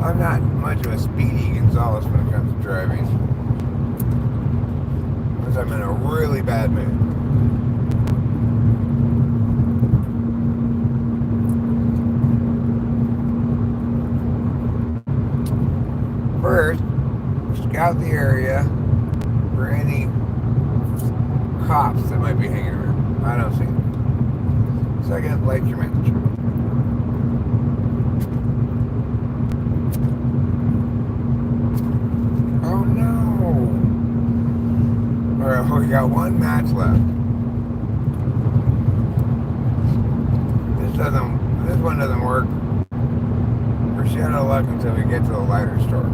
I'm not much of a speedy Gonzalez when it comes to driving. Unless I'm in a really bad mood. First, scout the area for any cops that might be hanging around. I don't see them. Second, light your match. Oh no! Alright, we got one match left. This one doesn't work. We're shit out of luck until we get to the lighter store.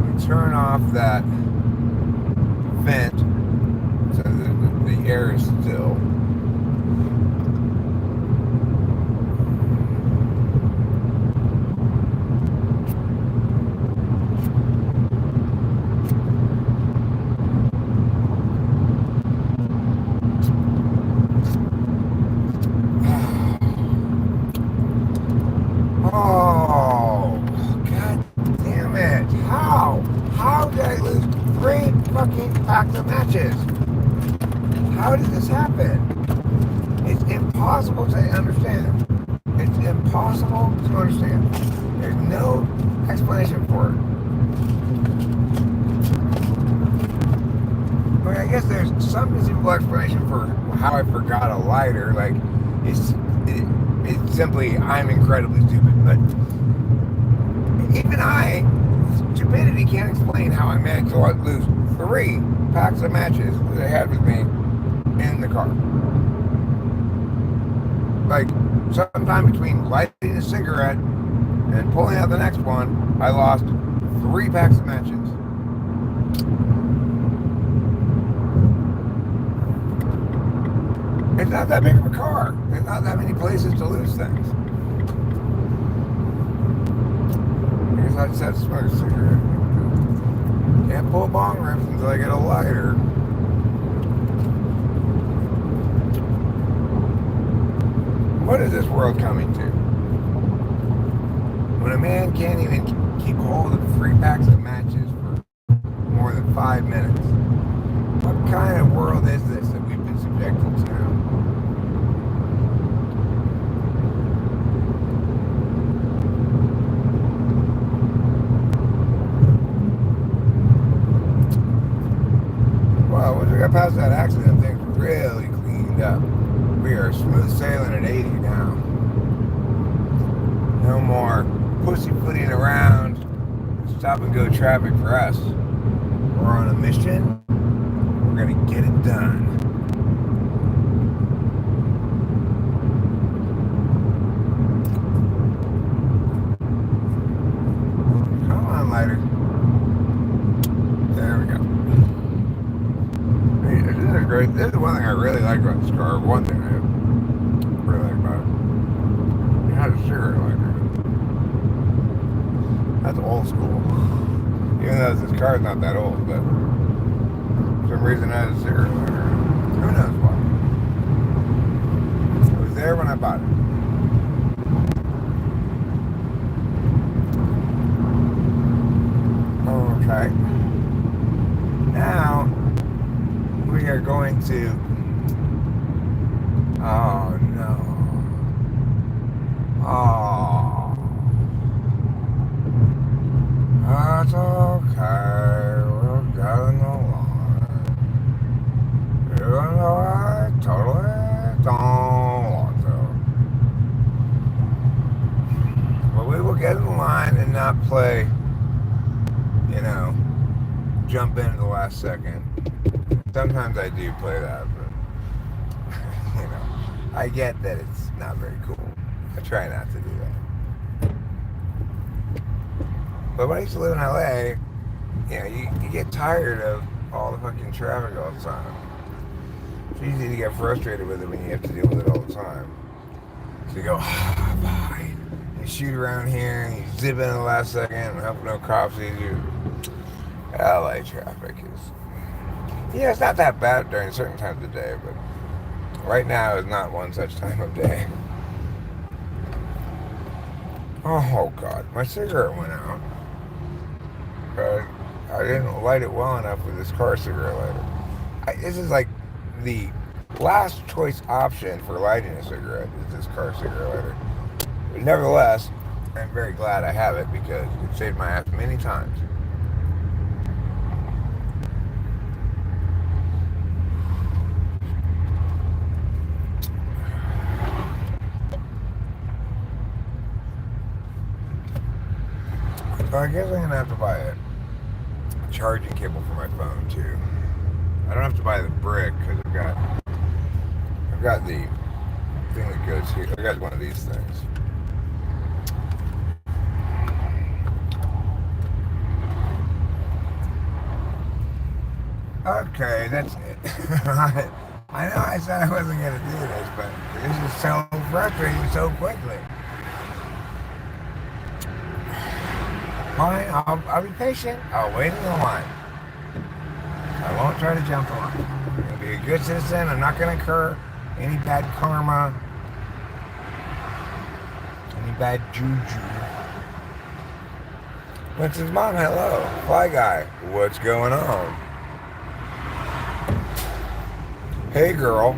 We turn off that vent so the air is still. Oh, god damn it. How? How did I lose 3 fucking packs of matches? How did this happen? It's impossible to understand. It's impossible to understand. There's no explanation for it. I mean, I guess there's some conceivable explanation for how I forgot a lighter. Like, it's simply, I'm incredibly stupid. But even stupidity can't explain how I managed to lose 3 packs of matches that I had with me in the car. Like, sometime between lighting a cigarette and pulling out the next one, I lost 3 packs of matches. It's not that big of a car. There's not that many places to lose things. I guess I just have to smoke a cigarette. Can't pull bong rips until I get a lighter. What is this world coming to? When a man can't even keep hold of 3 packs of matches for more than 5 minutes. What kind of world is this that we've been subjected to now? Well, once we got past that accident, things really cleaned up. We are smooth sailing at 80 now. No more pussyfooting around, stop and go traffic for us. We're on a mission. We're gonna get it done. Come on, lighter. There we go. Hey, this is great. This is one thing I really like about this car. One thing I really like about it. It has a cigarette lighter. That's old school. Even though this car is not that old, but for some reason it has a cigarette lighter. Who knows why? It was there when I bought it. Okay. Now we are going to. Oh no. Oh. That's okay. We'll get in the line. Even though I totally don't want to. But we will get in the line and not play, jump in at the last second. Sometimes I do play that, but, I get that it's not very cool. I try not to do that. But when I used to live in LA, you get tired of all the fucking traffic all the time. It's easy to get frustrated with it when you have to deal with it all the time. So you go, bye. You shoot around here, and you zip in at the last second, and hope no cops see you. LA traffic is... it's not that bad during certain times of the day, but right now is not one such time of day. Oh, God. My cigarette went out. I didn't light it well enough with this car cigarette lighter. This is like the last choice option for lighting a cigarette is this car cigarette lighter. But nevertheless, I'm very glad I have it because it saved my ass many times. So I guess I'm going to have to buy a charging cable for my phone too. I don't have to buy the brick because I've got the thing that goes here. I got one of these things. Okay, that's it. I know I said I wasn't going to do this, but this is so frustrating so quickly. Fine, I'll be patient. I'll wait in the line. I won't try to jump the line. I'm going to be a good citizen. I'm not going to incur any bad karma, any bad juju. Winston's mom, hello. Fly guy, what's going on? Hey girl.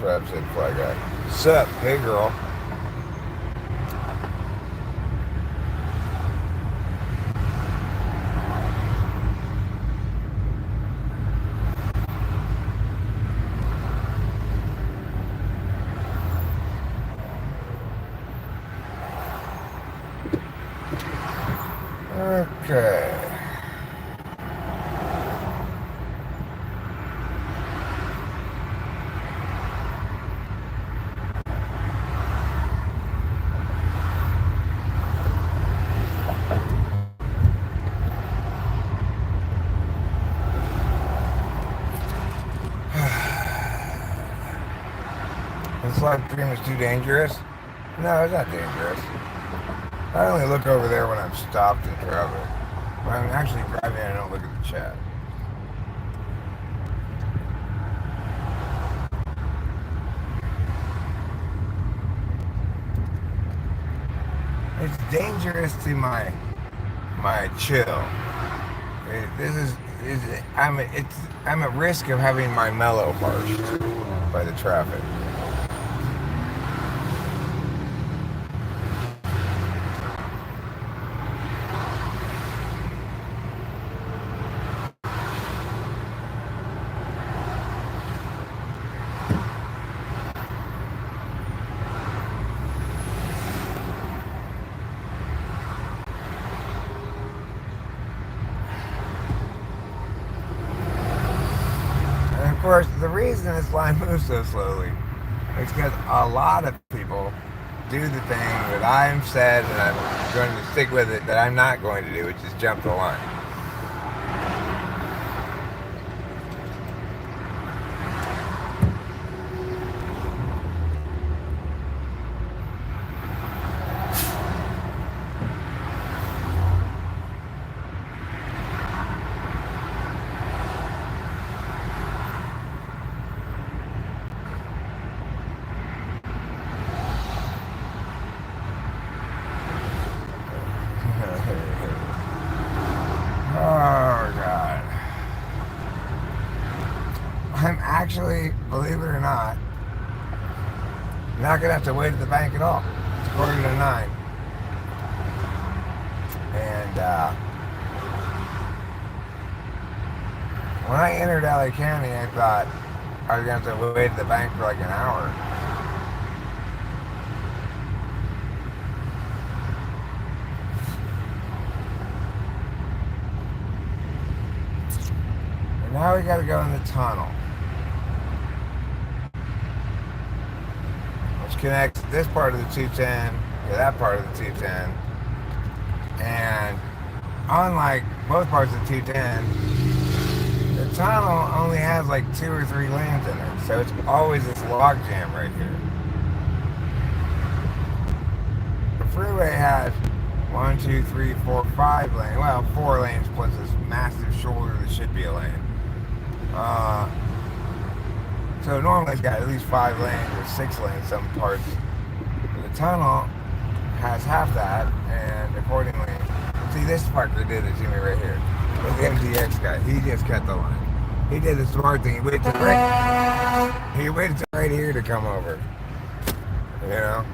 Perhaps said fly guy. Sup, hey girl. Okay. This live stream is too dangerous? No, it's not dangerous. I only look over there when I'm stopped in traffic. When I'm actually driving, I don't look at the chat. It's dangerous to my chill. I'm at risk of having my mellow harshed by the traffic. Of course, the reason this line moves so slowly is because a lot of people do the thing that I'm said and I'm going to stick with it that I'm not going to do, which is jump the line. Oh, God. I'm actually, believe it or not, not going to have to wait at the bank at all. It's 8:45. And when I entered LA County, I thought I was going to have to wait at the bank for like an hour. And now we got to go in the tunnel, which connects this part of the 210 to that part of the 210. And unlike both parts of the 210, the tunnel only has like 2 or 3 lanes in it, so it's always this log jam right here. The freeway has 1, 2, 3, 4, 5 lanes. Well, 4 lanes plus this massive shoulder that should be a lane. So normally it's got at least 5 lanes or 6 lanes some parts. The tunnel has half that, and accordingly, see, this fucker did it to me right here. This MTX guy, he just cut the line. He did the smart thing. He waited till right here to come over. You know?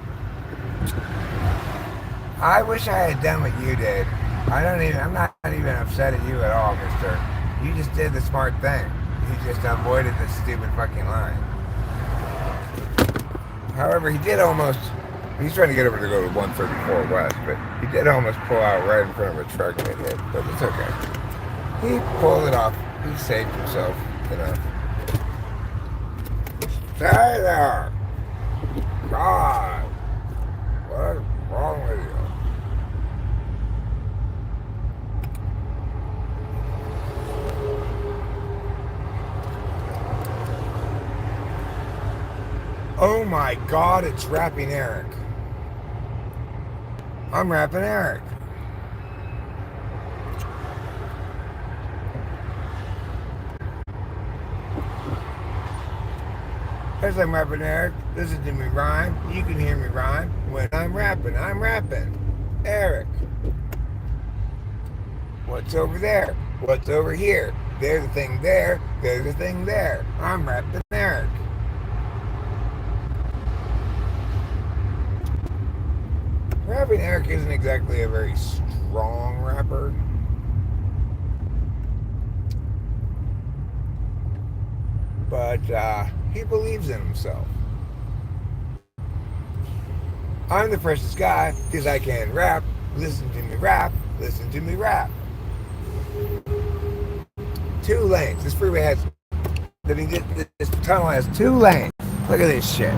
I wish I had done what you did. I'm not even upset at you at all, mister. You just did the smart thing. You just avoided the stupid fucking line. However, he's trying to get over to go to 134 West, but he did almost pull out right in front of a truck and it hit, but it's okay. He pulled it off. He saved himself. you know. Stay there! God! What is wrong with you? Oh my God, it's rapping Eric. I'm rapping Eric. As I'm rapping Eric, listen to me rhyme. You can hear me rhyme. When I'm rapping, Eric. What's over there? What's over here? There's a thing there. There's a thing there. I'm rapping Eric. Rapping Eric isn't exactly a very strong rapper. But he believes in himself. I'm the freshest guy because I can rap. Listen to me rap. Listen to me rap. 2 lanes. This freeway has. This tunnel has 2 lanes. Look at this shit.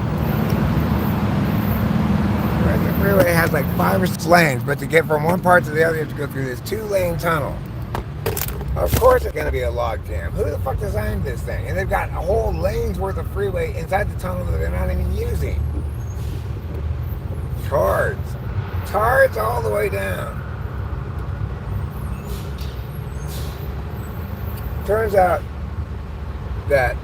The freeway has like 5 or 6 lanes, but to get from one part to the other, you have to go through this 2-lane tunnel. Of course it's going to be a log jam. Who the fuck designed this thing? And they've got a whole lane's worth of freeway inside the tunnel that they're not even using. Tards all the way down. Turns out that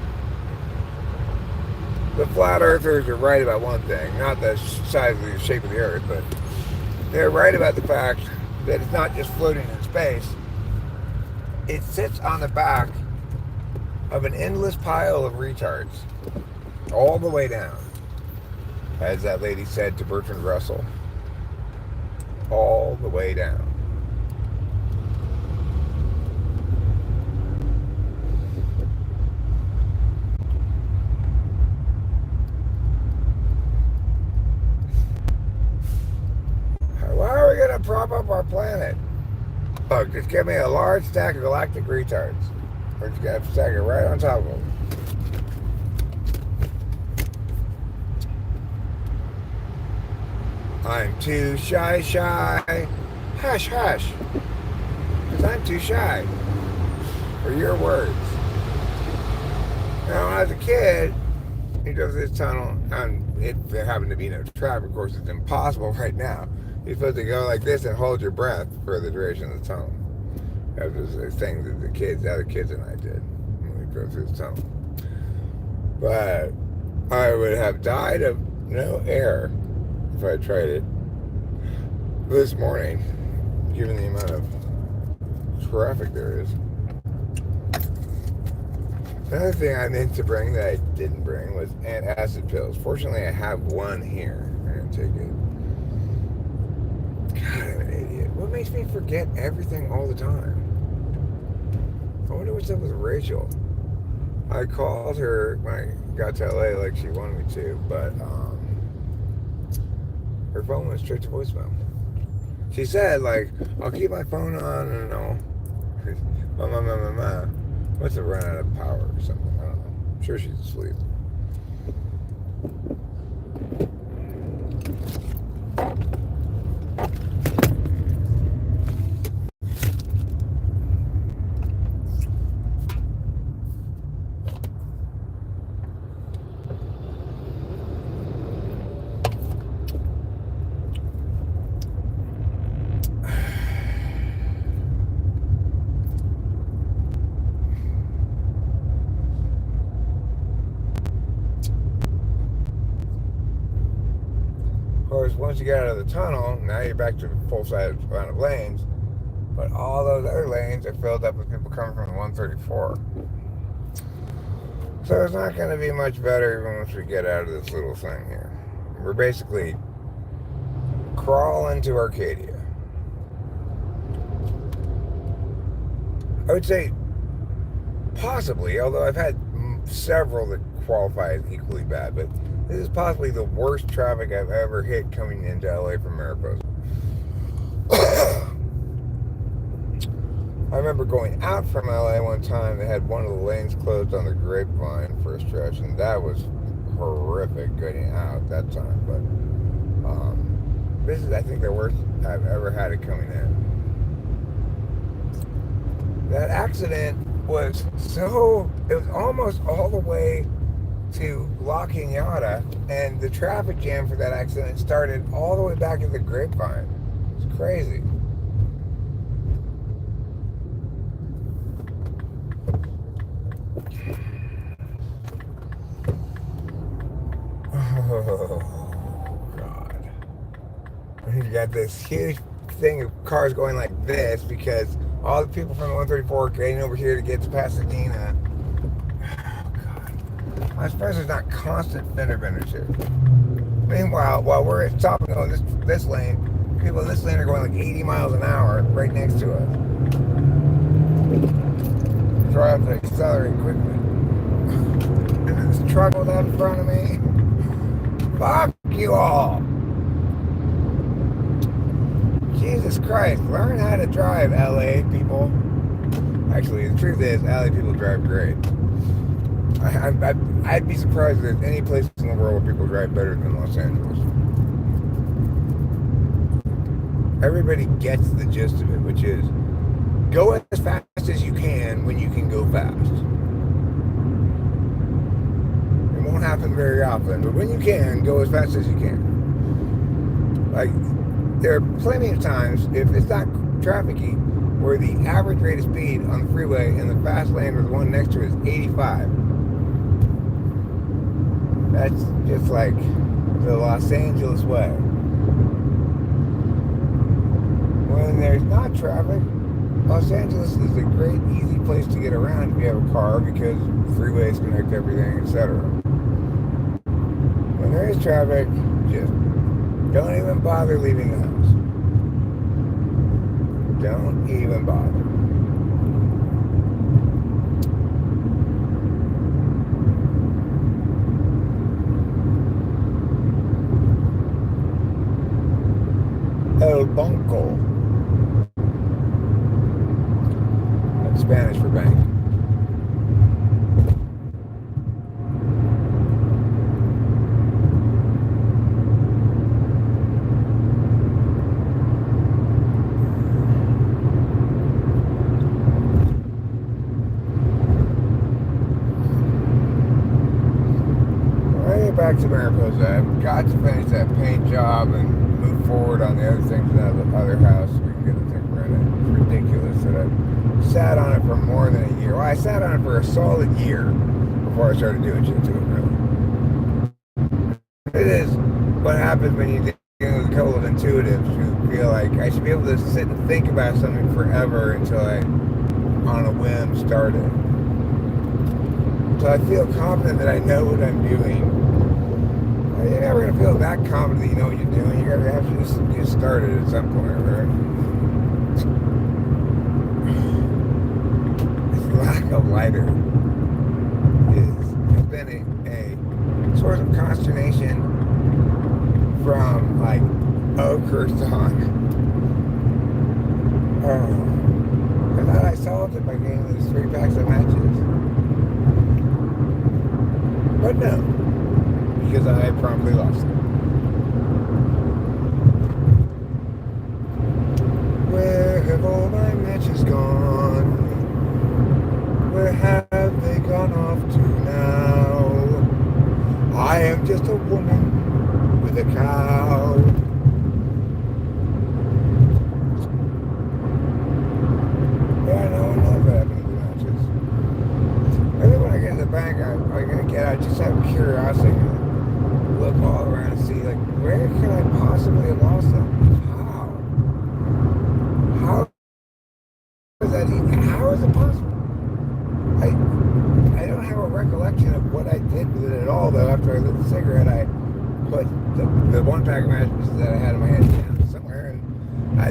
the flat earthers are right about one thing, not the size of the shape of the earth, but they're right about the fact that it's not just floating in space. It sits on the back of an endless pile of retards all the way down, as that lady said to Bertrand Russell, all the way down. Why are we going to prop up our planet? Look, just give me a large stack of galactic retards. Or just got to stack it right on top of them. I'm too shy. Hush. Because I'm too shy. For your words. Now, when I was a kid, you go through this tunnel, and if there happened to be no traffic, of course, it's impossible right now. You're supposed to go like this and hold your breath for the duration of the tunnel. That was a thing that the other kids and I did when we drove through the tunnel. But I would have died of no air if I tried it this morning, given the amount of traffic there is. Another thing I meant to bring that I didn't bring was antacid pills. Fortunately, I have one here. I'm going to take it. God, I'm an idiot. What makes me forget everything all the time? I wonder what's up with Rachel. I called her when I got to LA like she wanted me to, but her phone went straight to voicemail. She said, like, I'll keep my phone on and all. Must have run out of power or something. I don't know. I'm sure she's asleep. Of course, once you get out of the tunnel, now you're back to the full-size amount of lanes, but all those other lanes are filled up with people coming from the 134. So it's not going to be much better even once we get out of this little thing here. We're basically crawling to Arcadia. I would say possibly, although I've had several that qualify as equally bad, but this is possibly the worst traffic I've ever hit coming into LA from Mariposa. I remember going out from LA one time. They had one of the lanes closed on the Grapevine for a stretch, and that was horrific getting out that time. But this is, I think, the worst I've ever had it coming in. That accident was it was almost all the way to La Cañada, and the traffic jam for that accident started all the way back at the Grapevine. It's crazy. Oh, God. You got this huge thing of cars going like this because all the people from the 134 are getting over here to get to Pasadena. Oh, God. I'm surprised there's not constant fender benders here. Meanwhile, while we're stopping on this lane, people in this lane are going like 80 miles an hour right next to us. So I have to accelerate quickly. And then this truck was out in front of me. Fuck you all! Jesus Christ, learn how to drive, LA people. Actually, the truth is, LA people drive great. I'd be surprised if there's any place in the world where people drive better than Los Angeles. Everybody gets the gist of it, which is go as fast as you can when you can go fast. It won't happen very often, but when you can, go as fast as you can. Like, there are plenty of times, if it's not trafficy, where the average rate of speed on the freeway in the fast lane or the one next to it is 85. That's just like the Los Angeles way. When there's not traffic, Los Angeles is a great, easy place to get around if you have a car because freeways connect everything, etc. When there is traffic, just don't even bother leaving the house. Don't even bother. El Banco. That's Spanish for bank. Back to Mariposa. I've got to finish that paint job and move forward on the other things in the other house so we can get the thing rented. It's ridiculous that I sat on it for more than a year. Well, I sat on it for a solid year before I started doing shit to it, really. It is what happens when you deal with a couple of intuitives who feel like I should be able to sit and think about something forever until I, on a whim, start it. So I feel confident that I know what I'm doing. You're never going to feel that confident that you know what you're doing. You're going to have to just get started at some point, right? This lack of lighter has been a source of consternation from, like, Oakhurst on. I thought I solved it by getting these 3 packs of matches. But no. Because I promptly lost them. Where have all my matches gone? Where have they gone off to now? I am just a woman with a cow. Yeah, no one knows what happened to the matches. Maybe when I get in the bank, I'm going to get out just out of curiosity. Look all around and see, like, where can I possibly have lost them? How is that even? How is it possible? I don't have a recollection of what I did with it at all, though. After I lit the cigarette, I put the 1 pack of matches that I had in my hand down somewhere, and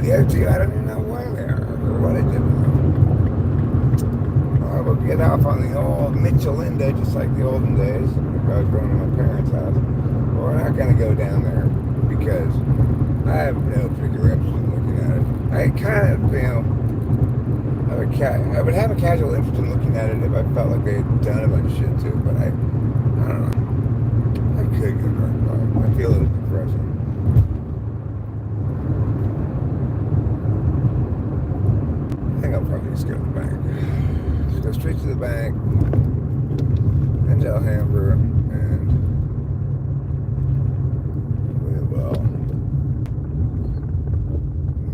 the other 2, I don't even know where they are or what I did with them. I will get off on the old Michelinda, just like the olden days. I was going to my parents' house. We're not going to go down there because I have no particular interest in looking at it. I kind of, I've I would have a casual interest in looking at it if I felt like they had done a bunch of shit too. But I don't know. I could get a dark vibe. I feel a little depressing. I think I'll probably just go to the bank. Just go straight to the bank and tell Hamburg, and we will.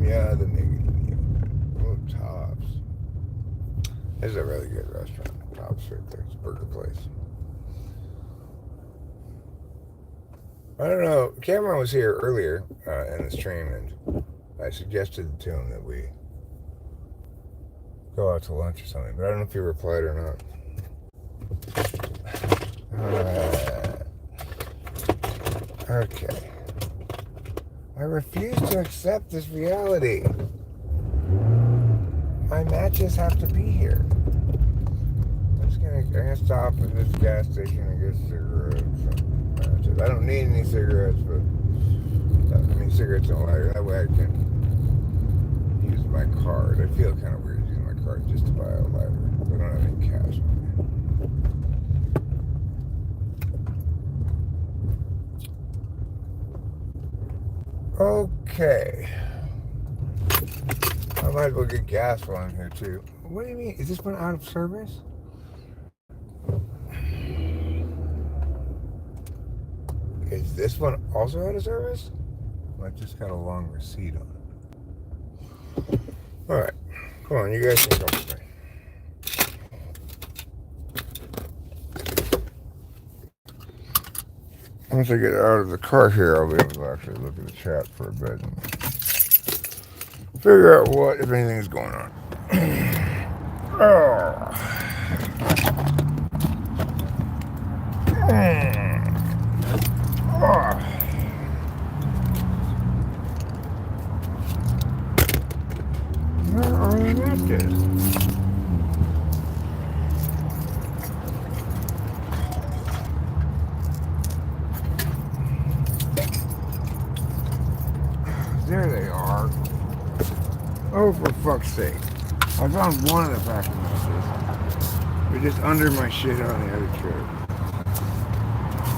Yeah, the nigga. Oh, Tops. This is a really good restaurant. Tops right there. It's a burger place. I don't know. Cameron was here earlier in the stream, and I suggested to him that we go out to lunch or something, but I don't know if he replied or not. Okay. I refuse to accept this reality. My matches have to be here. I'm gonna stop at this gas station and get cigarettes. I don't need any cigarettes, but cigarettes and lighter. That way I can use my card. I feel kind of weird using my card just to buy a lighter. I don't have any cash on me. Okay. I might as well get gas while I'm here too. What do you mean? Is this one out of service? Is this one also out of service? I just got a long receipt on it. Alright. Come on, you guys can come with me. Once I get out of the car here, I'll be able to actually look at the chat for a bit and figure out what, if anything, is going on. Where are the matches? There they are. Oh, for fuck's sake. I found one of the packing matches. They're just under my shit on the other trip.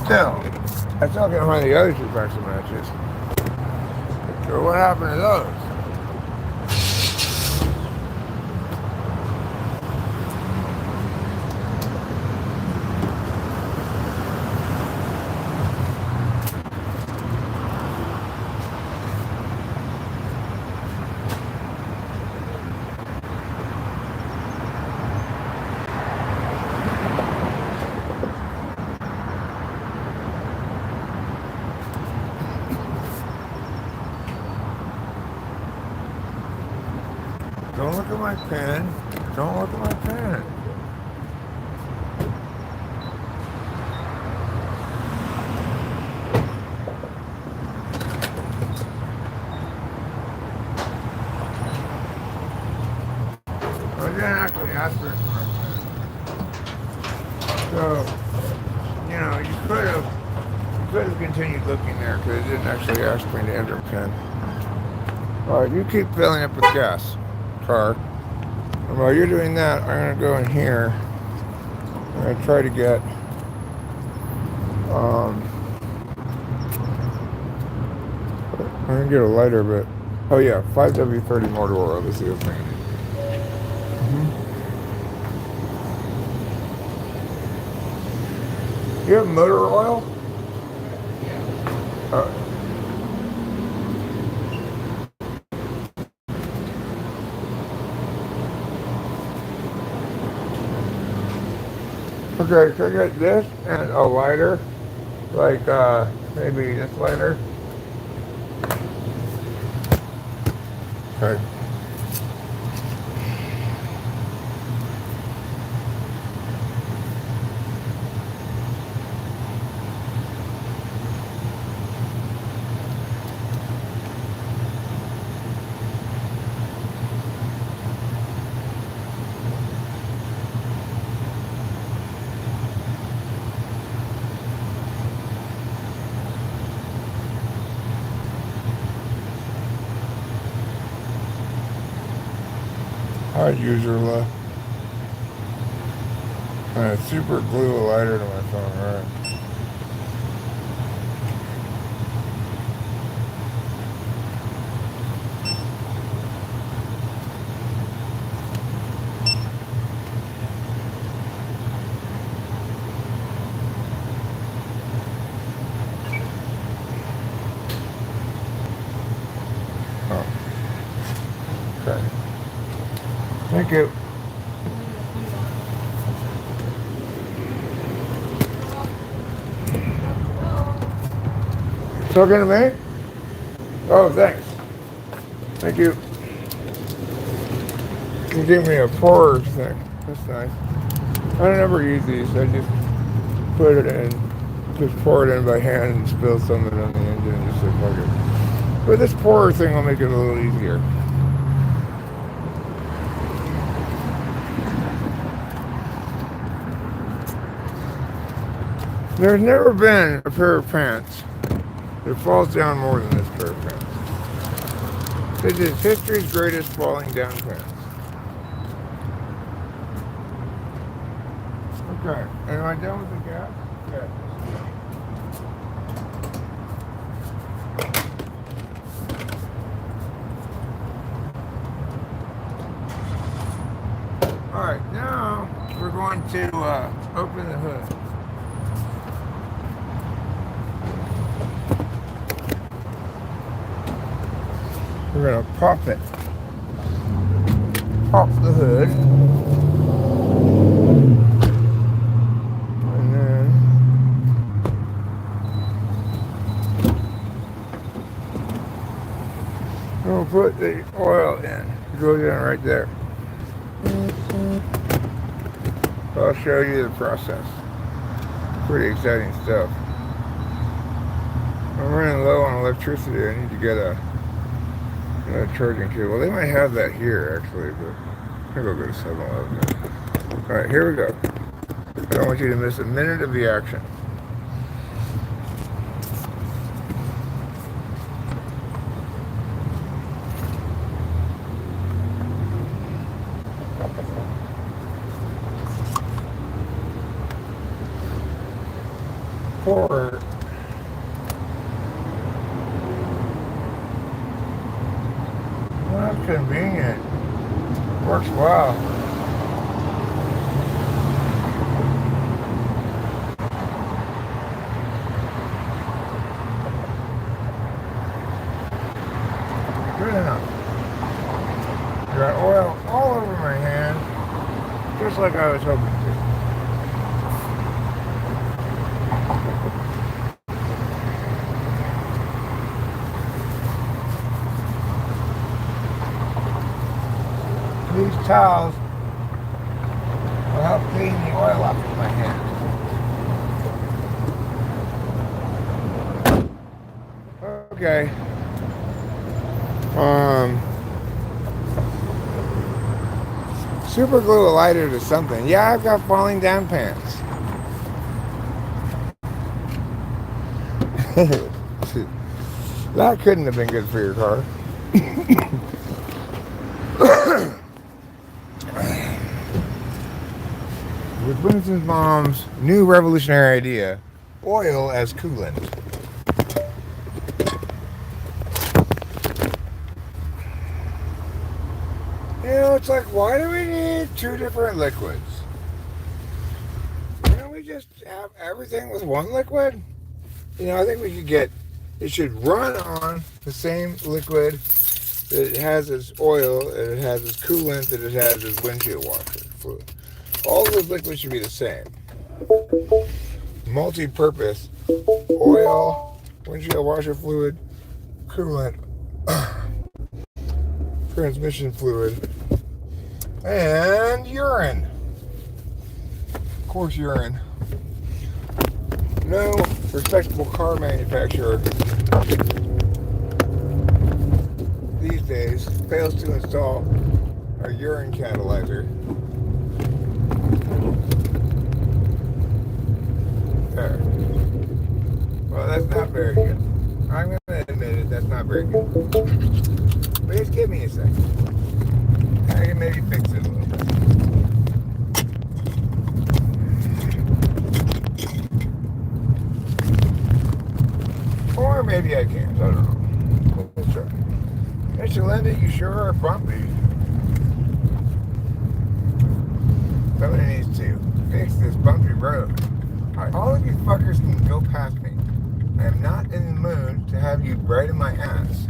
Still, I still can't find the other two packs of matches. So what happened to those? Don't look at my pen. Don't look at my pen. I didn't actually ask for it for my pen. So, you could have continued looking there because it didn't actually ask me to enter a pen. Alright, you keep filling up with gas. Car. And while you're doing that, I'm going to go in here. I'm going to try to get I'm going to get a lighter, but oh yeah, 5W30 motor oil. Let's see what's in it. You have motor oil? Yeah. Okay, so I get this and a lighter, like maybe this lighter. Okay. I'd use her super glue a lighter to my phone, right? Oh, okay. Thank you. Talking to me? Oh, thanks. Thank you. You gave me a pourer thing. That's nice. I never use these. I just put it in, just pour it in by hand and spill some of it on the engine and just say fuck it. But this pourer thing will make it a little easier. There's never been a pair of pants that falls down more than this pair of pants. This is history's greatest falling down pants. Okay, am I done with the gas? Yeah. Alright, now we're going to open the hood. We're going to pop it. Pop the hood. And then we'll put the oil in. It goes in right there. I'll show you the process. Pretty exciting stuff. I'm running low on electricity. I need to get a charging cable. They might have that here actually, but I'm gonna go to 7-Eleven. Alright, here we go. I don't want you to miss a minute of the action. Pour it. Well, that's convenient. Works well. Good enough. Got oil all over my hand, just like I was hoping to. These towels will help clean the oil off of my hand. Okay. Super glue a lighter to something. Yeah, I've got falling down pants. That couldn't have been good for your car. With Winston's mom's new revolutionary idea, oil as coolant. You know, it's like, why do we need two different liquids? Why don't we just have everything with one liquid? You know, I think we could get, it should run on the same liquid that it has as oil, that it has as coolant, that it has as windshield washer fluid. All those liquids should be the same. Multi-purpose oil, windshield washer fluid, coolant, transmission fluid, and urine. Of course, urine. No respectable car manufacturer these days fails to install a urine catalyzer. There. Well, that's not very good. I'm going to admit it, that's not very good. But just give me a second. I can maybe fix it. bit, you sure are bumpy. Somebody needs to fix this bumpy road. All of you fuckers can go past me. I am not in the mood to have you right in my ass.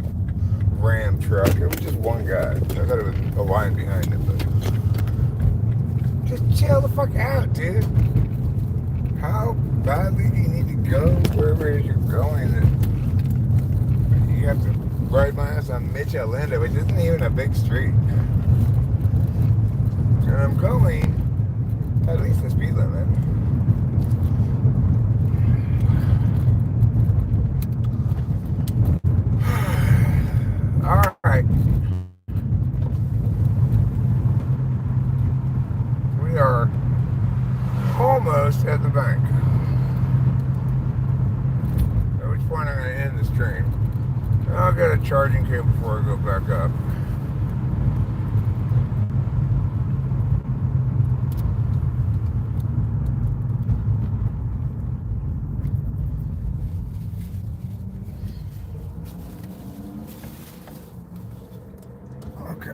Ram truck. It was just one guy. I thought it was a line behind it, but just chill the fuck out, dude. How badly do you need to go wherever it is you're going that you have to ride my ass on Mitch Allende, which isn't even a big street. And I'm going at least the speed limit. Alright. We are almost at the bank. At which point I'm going to end the stream. I'll get a charging cable before I go back up. Okay.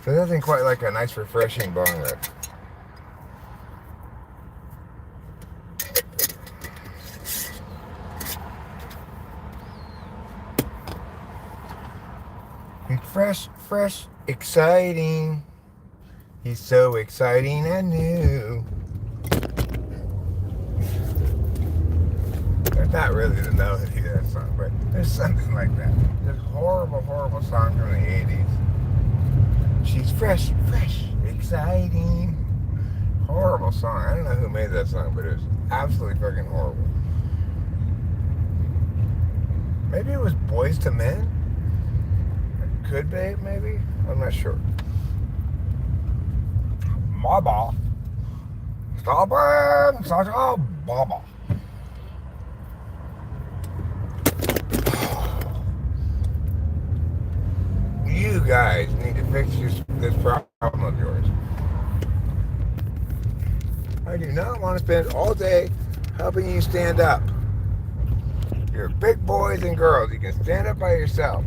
There's nothing quite like a nice, refreshing bong rip. Fresh, exciting. He's so exciting and new. That's not really the melody of that song, but there's something like that. This horrible song from the 80s. She's fresh, exciting. Horrible song. I don't know who made that song, but it was absolutely fucking horrible. Maybe it was Boys to Men? Could be, maybe? I'm not sure. Baba. Stop it! Such a baba. You guys need to fix this problem of yours. I do not want to spend all day helping you stand up. You're big boys and girls. You can stand up by yourself.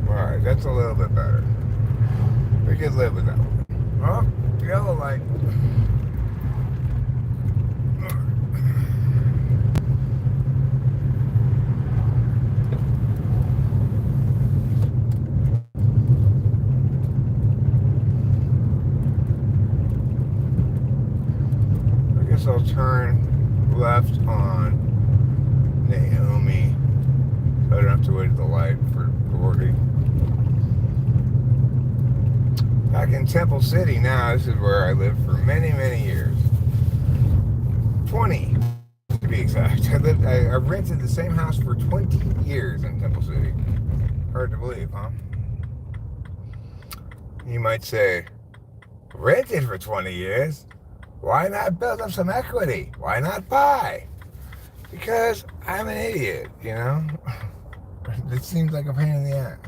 Alright, that's a little bit better. We could live with that one. Oh, yellow light. I guess I'll turn left on Naomi. So I don't have to wait at the light for Gordy. Back in Temple City now. This is where I lived for many years. 20 to be exact. I rented the same house for 20 years in Temple City. Hard to believe, huh? You might say, rented for 20 years? Why not build up some equity? Why not buy? Because I'm an idiot, you know? It seems like a pain in the ass.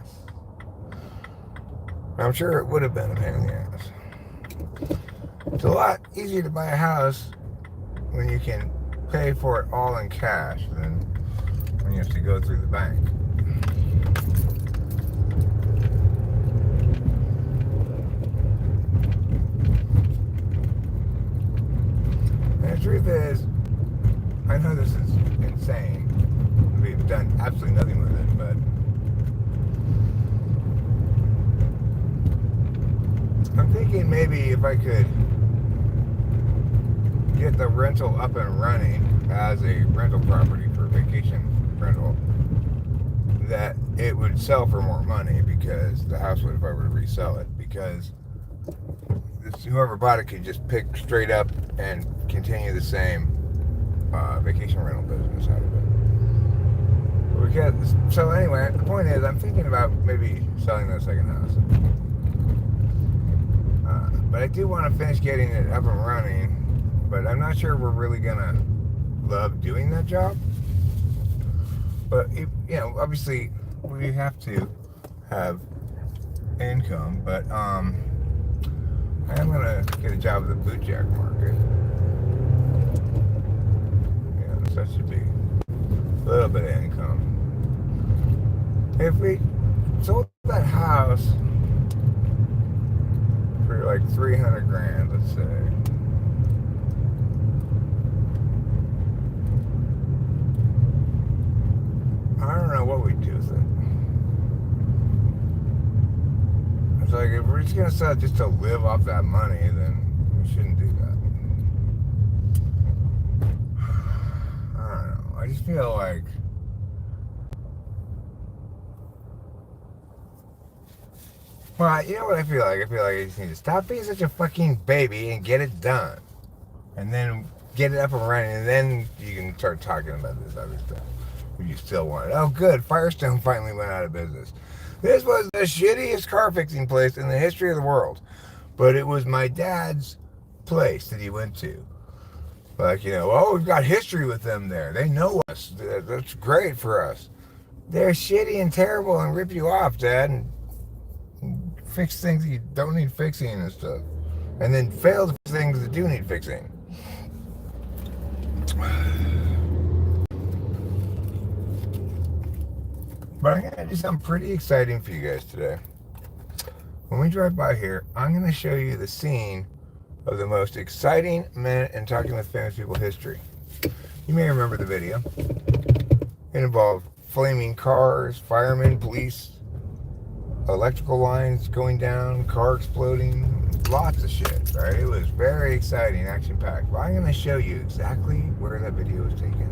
I'm sure it would have been a pain in the ass. It's a lot easier to buy a house when you can pay for it all in cash than when you have to go through the bank. And the truth is, I know this is insane. We've done absolutely nothing with it, but I'm thinking maybe if I could get the rental up and running as a rental property for vacation rental, that it would sell for more money because the house would, if I were to resell it, because whoever bought it could just pick straight up and continue the same vacation rental business out of it. So anyway, the point is, I'm thinking about maybe selling that second house. But I do want to finish getting it up and running. But I'm not sure we're really gonna love doing that job. But obviously we have to have income. But I am gonna get a job at the boot jack market. So that should be a little bit of income. If we sold that house for like 300 grand, let's say. I don't know what we'd do with it. It's like, if we're just gonna sell it just to live off that money, then we shouldn't do that. I don't know. I just feel like well, you know what I feel like? I feel like I just need to stop being such a fucking baby and get it done. And then get it up and running, and then you can start talking about this other stuff. If you still want it. Oh, good. Firestone finally went out of business. This was the shittiest car fixing place in the history of the world. But it was my dad's place that he went to. Like, oh, we've got history with them there. They know us. That's great for us. They're shitty and terrible and rip you off, Dad, and fix things that you don't need fixing and stuff. And then fail to fix things that do need fixing. But I'm going to do something pretty exciting for you guys today. When we drive by here, I'm going to show you the scene of the most exciting minute in Talking with Famous People history. You may remember the video. It involved flaming cars, firemen, police, electrical lines going down, car exploding, lots of shit, right? It was very exciting, action-packed. But I'm going to show you exactly where that video was taken.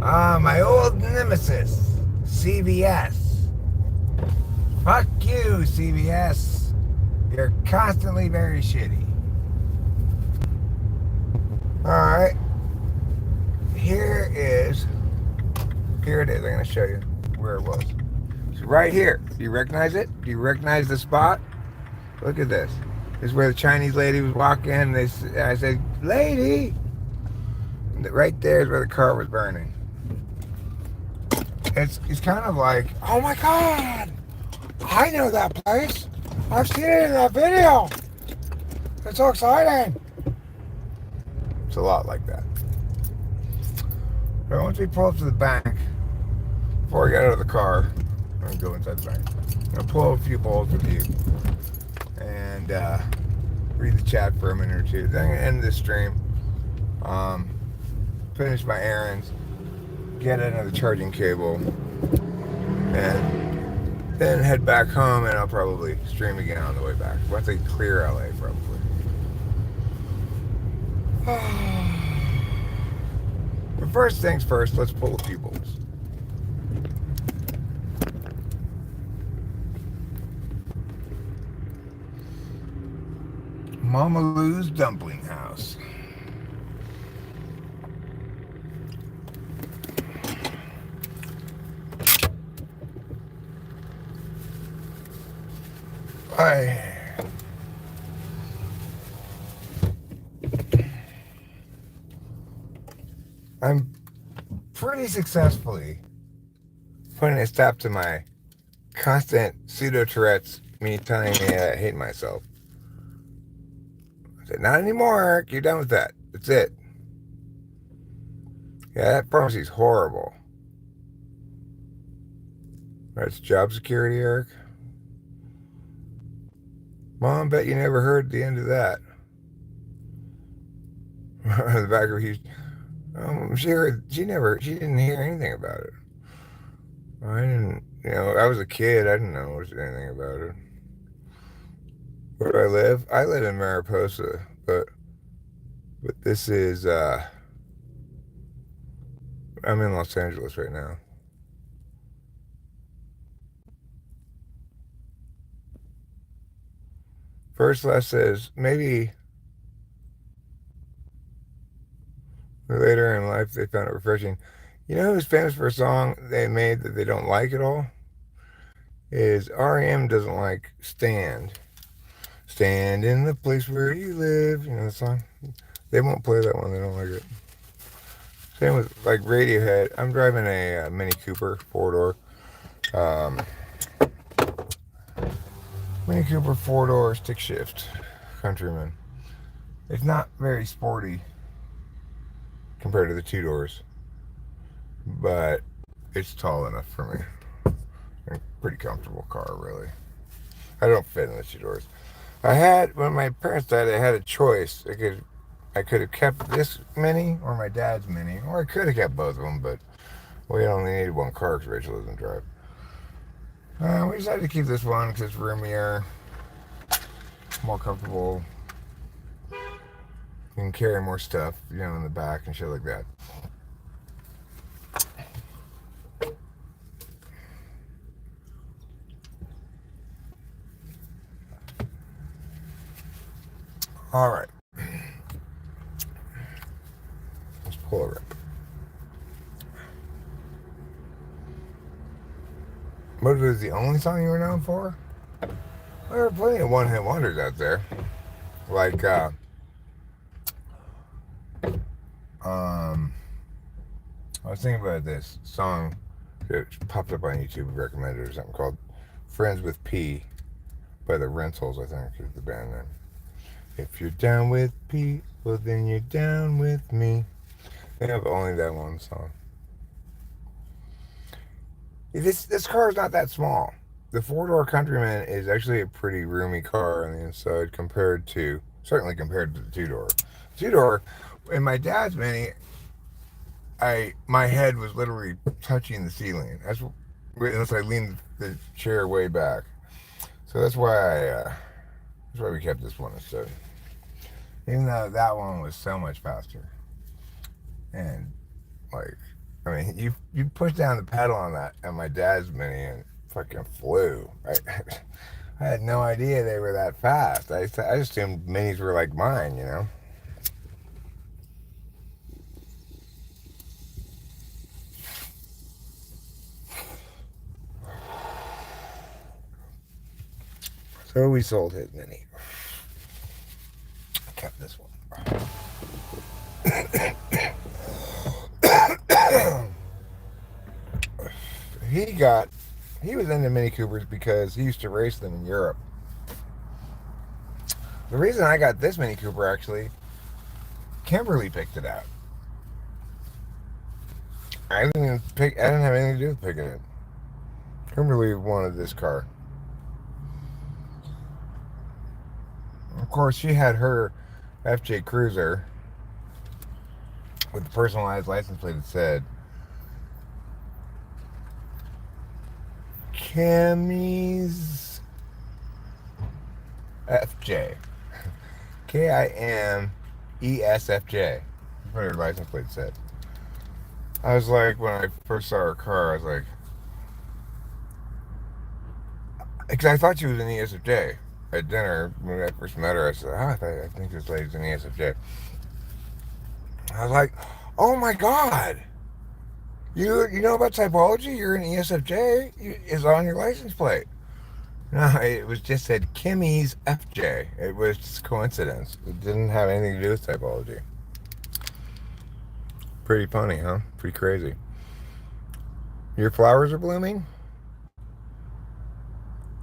My old nemesis, CBS. Fuck you, CBS. You're constantly very shitty. Alright. Here it is. I'm going to show you where it was. It's right here. Do you recognize it? Do you recognize the spot? Look at this. This is where the Chinese lady was walking. I said, lady! And right there is where the car was burning. It's kind of like, oh my God! I know that place! I've seen it in that video! It's so exciting! It's a lot like that. But once we pull up to the bank, before we get out of the car, I'm going to go inside the bank. I'm going to pull up a few bowls with you and read the chat for a minute or two. Then I'm going to end this stream, finish my errands, get another charging cable, and then head back home, and I'll probably stream again on the way back. Once I clear LA, probably. But first things first, let's pull a few bowls. Mama Lou's Dumpling House. I'm pretty successfully putting a stop to my constant pseudo-Tourette's, me telling me I hate myself. I said, not anymore, Eric. You're done with that. That's it. Yeah, that pharmacy's horrible. That's job security, Eric. Mom, bet you never heard the end of that. The back of her, she didn't hear anything about it. I didn't, I was a kid. I didn't know anything about it. Where do I live? I live in Mariposa, but this is, I'm in Los Angeles right now. First Les says, maybe later in life they found it refreshing. You know who's famous for a song they made that they don't like at all? Is R.E.M. doesn't like Stand. Stand in the place where you live. You know the song? They won't play that one. They don't like it. Same with like Radiohead. I'm driving a Mini Cooper 4-door. Um, Mini Cooper 4-door stick shift Countryman. It's not very sporty compared to the 2 doors, but it's tall enough for me. A pretty comfortable car, really. I don't fit in the 2 doors. When my parents died, I had a choice. I could have kept this Mini or my dad's Mini, or I could have kept both of them, but we only needed one car because Rachel doesn't drive. We decided to keep this one because it's roomier, more comfortable. You can carry more stuff, in the back and shit like that. All right. Let's pull a rip. What was the only song you were known for? There are plenty of one-hit wonders out there. Like, I was thinking about this song that popped up on YouTube, recommended or something, called Friends with P by the Rentals, I think is the band name. If you're down with P, well then you're down with me. They have only that one song. This car is not that small. The 4-door Countryman is actually a pretty roomy car on the inside certainly compared to the 2-door. 2-door, in my dad's Mini, my head was literally touching the ceiling. Unless I leaned the chair way back. So that's why we kept this one instead. Even though that one was so much faster. And you push down the pedal on my dad's Mini and fucking flew. I had no idea they were that fast. I just assumed Minis were like mine, So we sold his Mini. I kept this one. He was into Mini Coopers because he used to race them in Europe. The reason I got this Mini Cooper, actually, Kimberly picked it out. I didn't have anything to do with picking it. Kimberly wanted this car. Of course, she had her FJ Cruiser with the personalized license plate that said Kimmy's FJ. KIMESFJ. That's what her license plate said. I was like, when I first saw her car, I was like, because I thought she was an ESFJ. At dinner, when I first met her, I said, I think this lady's an ESFJ. I was like, oh my God. You know about typology? You're an ESFJ? It's on your license plate. No, it was just said Kimmy's FJ. It was just coincidence. It didn't have anything to do with typology. Pretty funny, huh? Pretty crazy. Your flowers are blooming?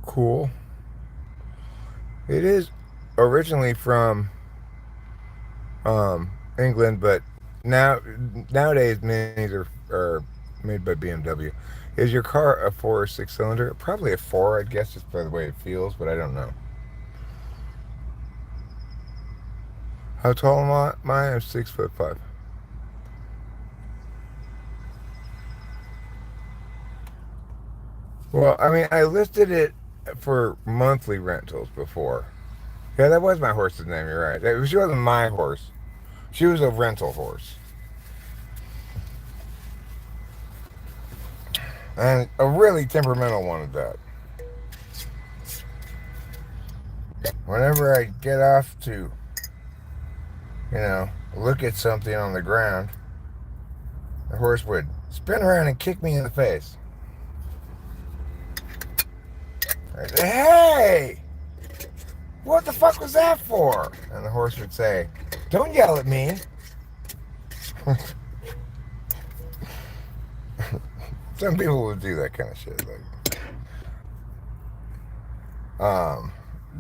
Cool. It is originally from England, but nowadays Minis are made by BMW. Is your car a 4 or 6 cylinder? Probably a 4, I'd guess, just by the way it feels, but I don't know. How tall am I? I'm 6'5". Well, I listed it for monthly rentals before. Yeah, that was my horse's name, you're right. She wasn't my horse. She was a rental horse. And a really temperamental one at that. Whenever I get off to, look at something on the ground, the horse would spin around and kick me in the face. I'd say, hey! what the fuck was that for? And the horse would say, don't yell at me. Some people would do that kind of shit.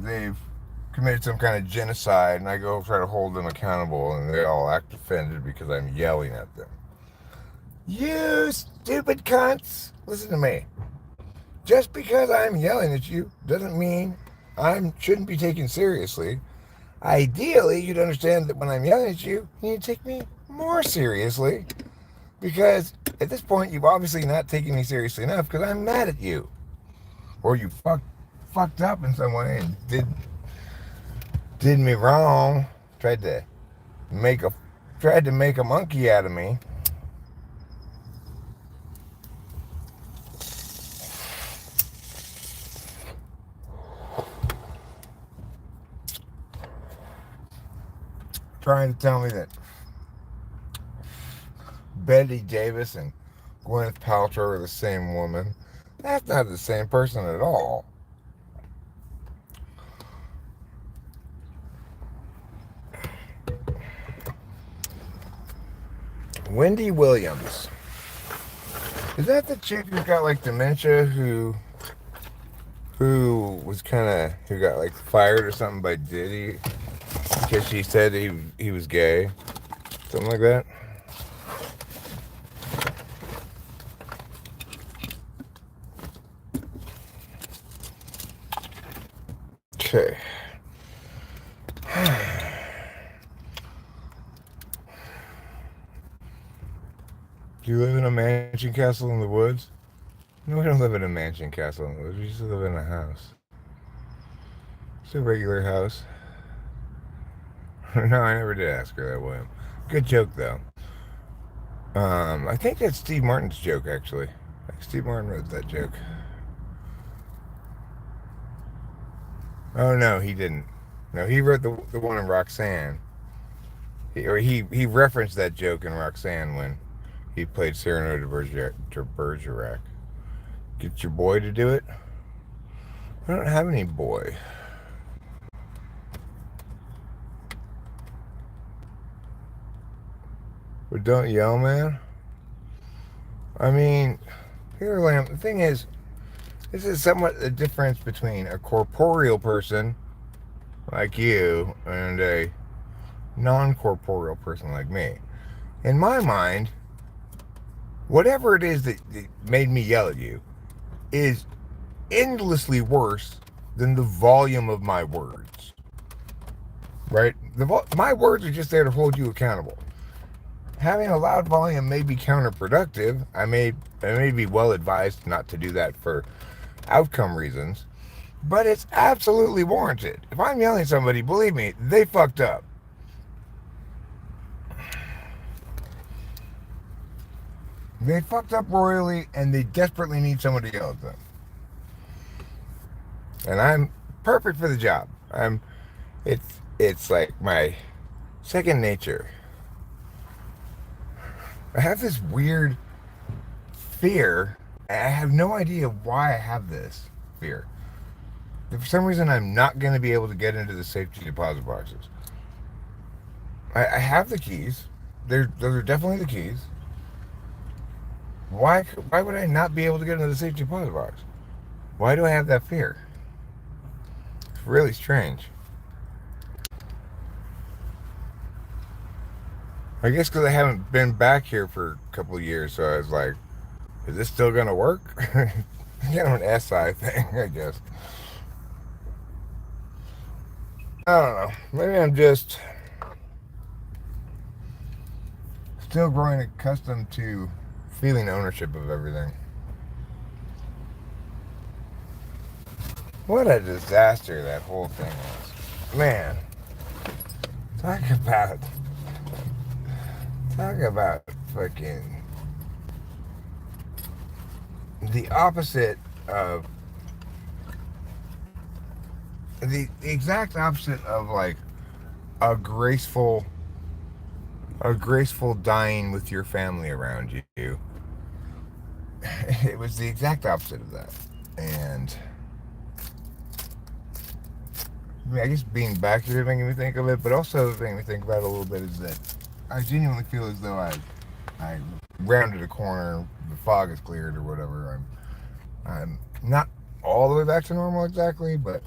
They've committed some kind of genocide, and I go try to hold them accountable, and they all act offended because I'm yelling at them. You stupid cunts! Listen to me. Just because I'm yelling at you doesn't mean I shouldn't be taken seriously. Ideally, you'd understand that when I'm yelling at you, you need to take me more seriously. Because at this point, you've obviously not taken me seriously enough because I'm mad at you. Or you fucked up in some way and did me wrong. Tried to make a monkey out of me. Trying to tell me that Betty Davis and Gwyneth Paltrow are the same woman. That's not the same person at all. Wendy Williams. Is that the chick who's got like dementia who got like fired or something by Diddy because she said he was gay? Something like that? Okay. Do you live in a mansion castle in the woods? No, we don't live in a mansion castle in the woods. We just live in a house. It's a regular house. No, I never did ask her that, William. Good joke, though. I think that's Steve Martin's joke, actually. Steve Martin wrote that joke. Oh, no, he didn't. No, he wrote the one in Roxanne. He referenced that joke in Roxanne when he played Cyrano de Bergerac. Get your boy to do it? I don't have any boy. But don't yell, man. I mean, here, Lamb, the thing is, this is somewhat the difference between a corporeal person like you and a non-corporeal person like me. In my mind, whatever it is that made me yell at you is endlessly worse than the volume of my words. Right? My words are just there to hold you accountable. Having a loud volume may be counterproductive. I may be well advised not to do that for outcome reasons, but it's absolutely warranted. If I'm yelling at somebody, believe me, they fucked up. They fucked up royally, and they desperately need someone to yell at them. And I'm perfect for the job. It's like my second nature. I have this weird fear. I have no idea why I have this fear. For some reason, I'm not going to be able to get into the safety deposit boxes. I have the keys. Those are definitely the keys. Why would I not be able to get into the safety deposit box? Why do I have that fear? It's really strange. I guess because I haven't been back here for a couple of years, so I was like, is this still going to work? An SI thing, I guess. I don't know. Maybe I'm just still growing accustomed to feeling ownership of everything. What a disaster that whole thing was. Man, talk about fucking the opposite of the exact opposite of like a graceful dying with your family around you. It was the exact opposite of that. And I mean, I guess being back here is making me think of it, but also making me think about it a little bit is that I genuinely feel as though I rounded a corner, the fog is cleared or whatever. I'm not all the way back to normal exactly, but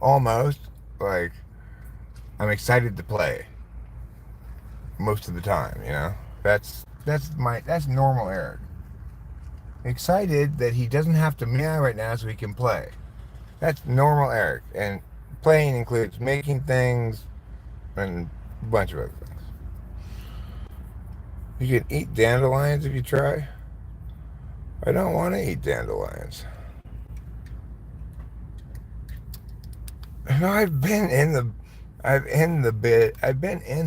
almost. Like, I'm excited to play most of the time, you know? That's normal Eric. Excited that he doesn't have to meow right now so he can play. That's normal Eric. And playing includes making things and a bunch of other things. You can eat dandelions if you try. I don't want to eat dandelions. No, I've been in the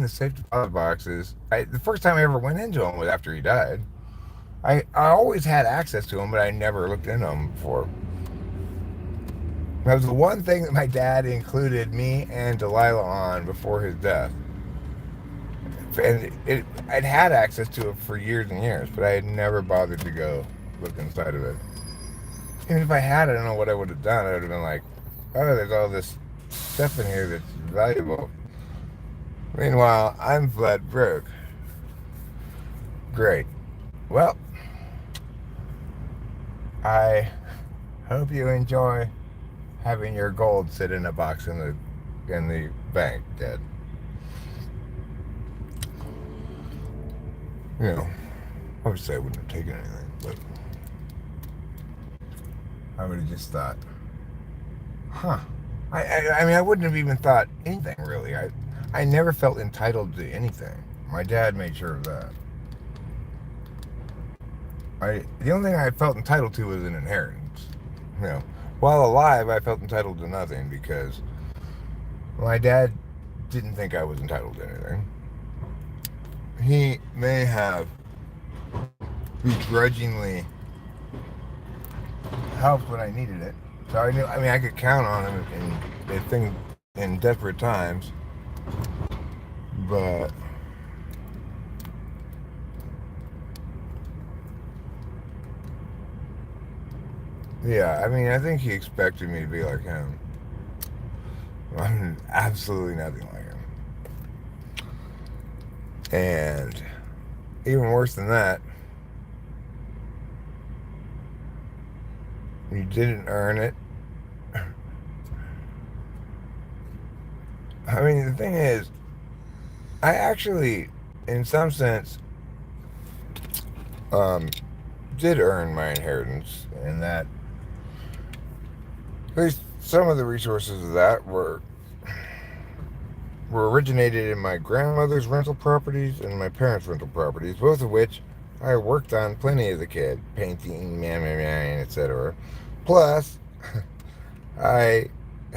safe deposit boxes. The first time I ever went into them was after he died. I always had access to them, but I never looked into them before. That was the one thing that my dad included me and Delilah on before his death. And I'd had access to it for years and years, but I had never bothered to go look inside of it. Even if I had, I don't know what I would have done. I would have been like, oh, there's all this stuff in here that's valuable. Meanwhile, I'm flat broke. Great. Well, I hope you enjoy having your gold sit in a box in the bank, Dad. You know, obviously I wouldn't have taken anything, but I would have just thought, huh. I mean, I wouldn't have even thought anything, really. I never felt entitled to anything. My dad made sure of that. The only thing I felt entitled to was an inheritance. You know, while alive, I felt entitled to nothing because my dad didn't think I was entitled to anything. He may have begrudgingly helped when I needed it. So I knew. I mean, I could count on him in desperate times. But yeah, I mean, I think he expected me to be like him. I'm absolutely nothing like him. And even worse than that, you didn't earn it. I mean, the thing is, I actually, in some sense, did earn my inheritance, and that at least some of the resources of that were originated in my grandmother's rental properties and my parents' rental properties, both of which I worked on plenty as a kid, painting, etc. Plus, I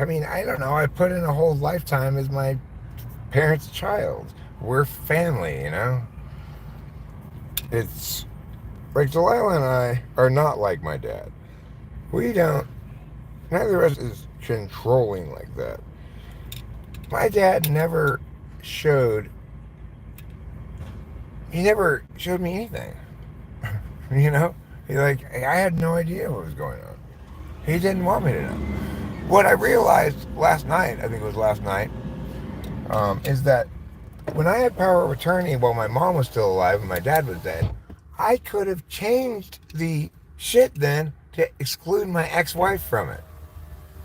mean, I don't know, I put in a whole lifetime as my parents' child. We're family, you know? It's like Delilah and I are not like my dad. Neither of us is controlling like that. My dad never showed me anything. You know? I had no idea what was going on. He didn't want me to know. What I realized last night, I think it was last night, is that when I had power of attorney while my mom was still alive and my dad was dead, I could have changed the shit then to exclude my ex-wife from it.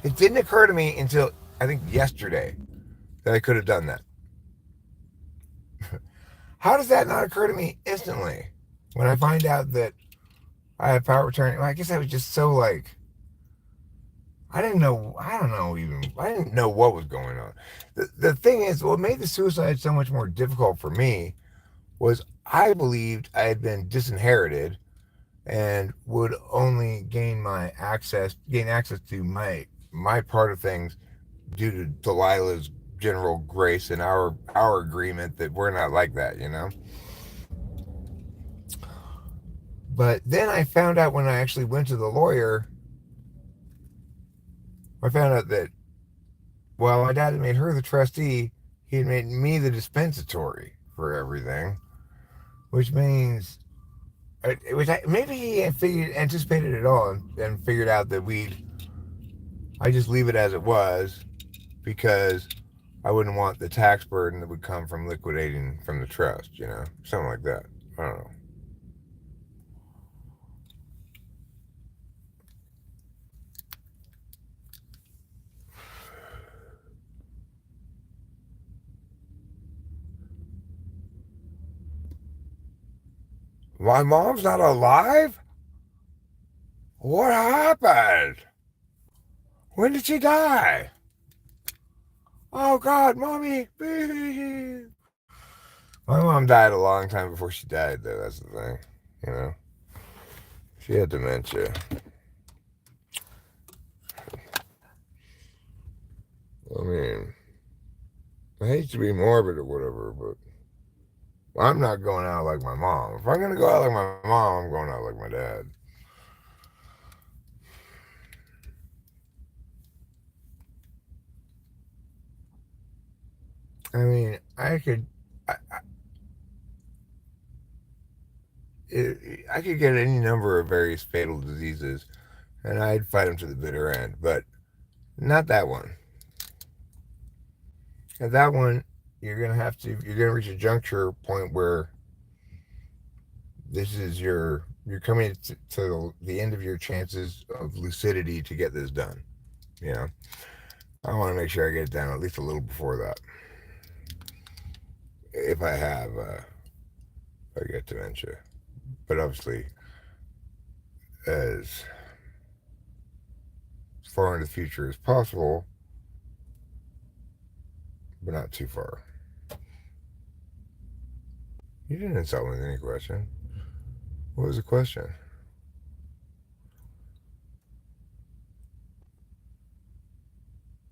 It didn't occur to me until, I think, yesterday that I could have done that. How does that not occur to me instantly when I find out that I have power of attorney? Well, I guess I was just so like, I didn't know what was going on. The thing is, what made the suicide so much more difficult for me was I believed I had been disinherited and would only gain access to my part of things due to Delilah's general grace and our agreement that we're not like that, you know? But then I found out when I actually went to the lawyer, I found out that while my dad had made her the trustee, he had made me the dispensatory for everything, which means, maybe he had anticipated it all and figured out that I just leave it as it was because I wouldn't want the tax burden that would come from liquidating from the trust, something like that. I don't know. My mom's not alive? What happened? When did she die? Oh God, mommy. My mom died a long time before she died, though. That's the thing. You know, she had dementia. I mean, I hate to be morbid or whatever, but I'm not going out like my mom. If I'm going to go out like my mom, I'm going out like my dad. I mean, I could get any number of various fatal diseases, and I'd fight them to the bitter end, but not that one. And that one, you're gonna reach a juncture point where you're coming to the end of your chances of lucidity to get this done. You know, I want to make sure I get it done at least a little before that. If I get dementia, but obviously, as far into the future as possible, but not too far. You didn't insult me with any question. What was the question?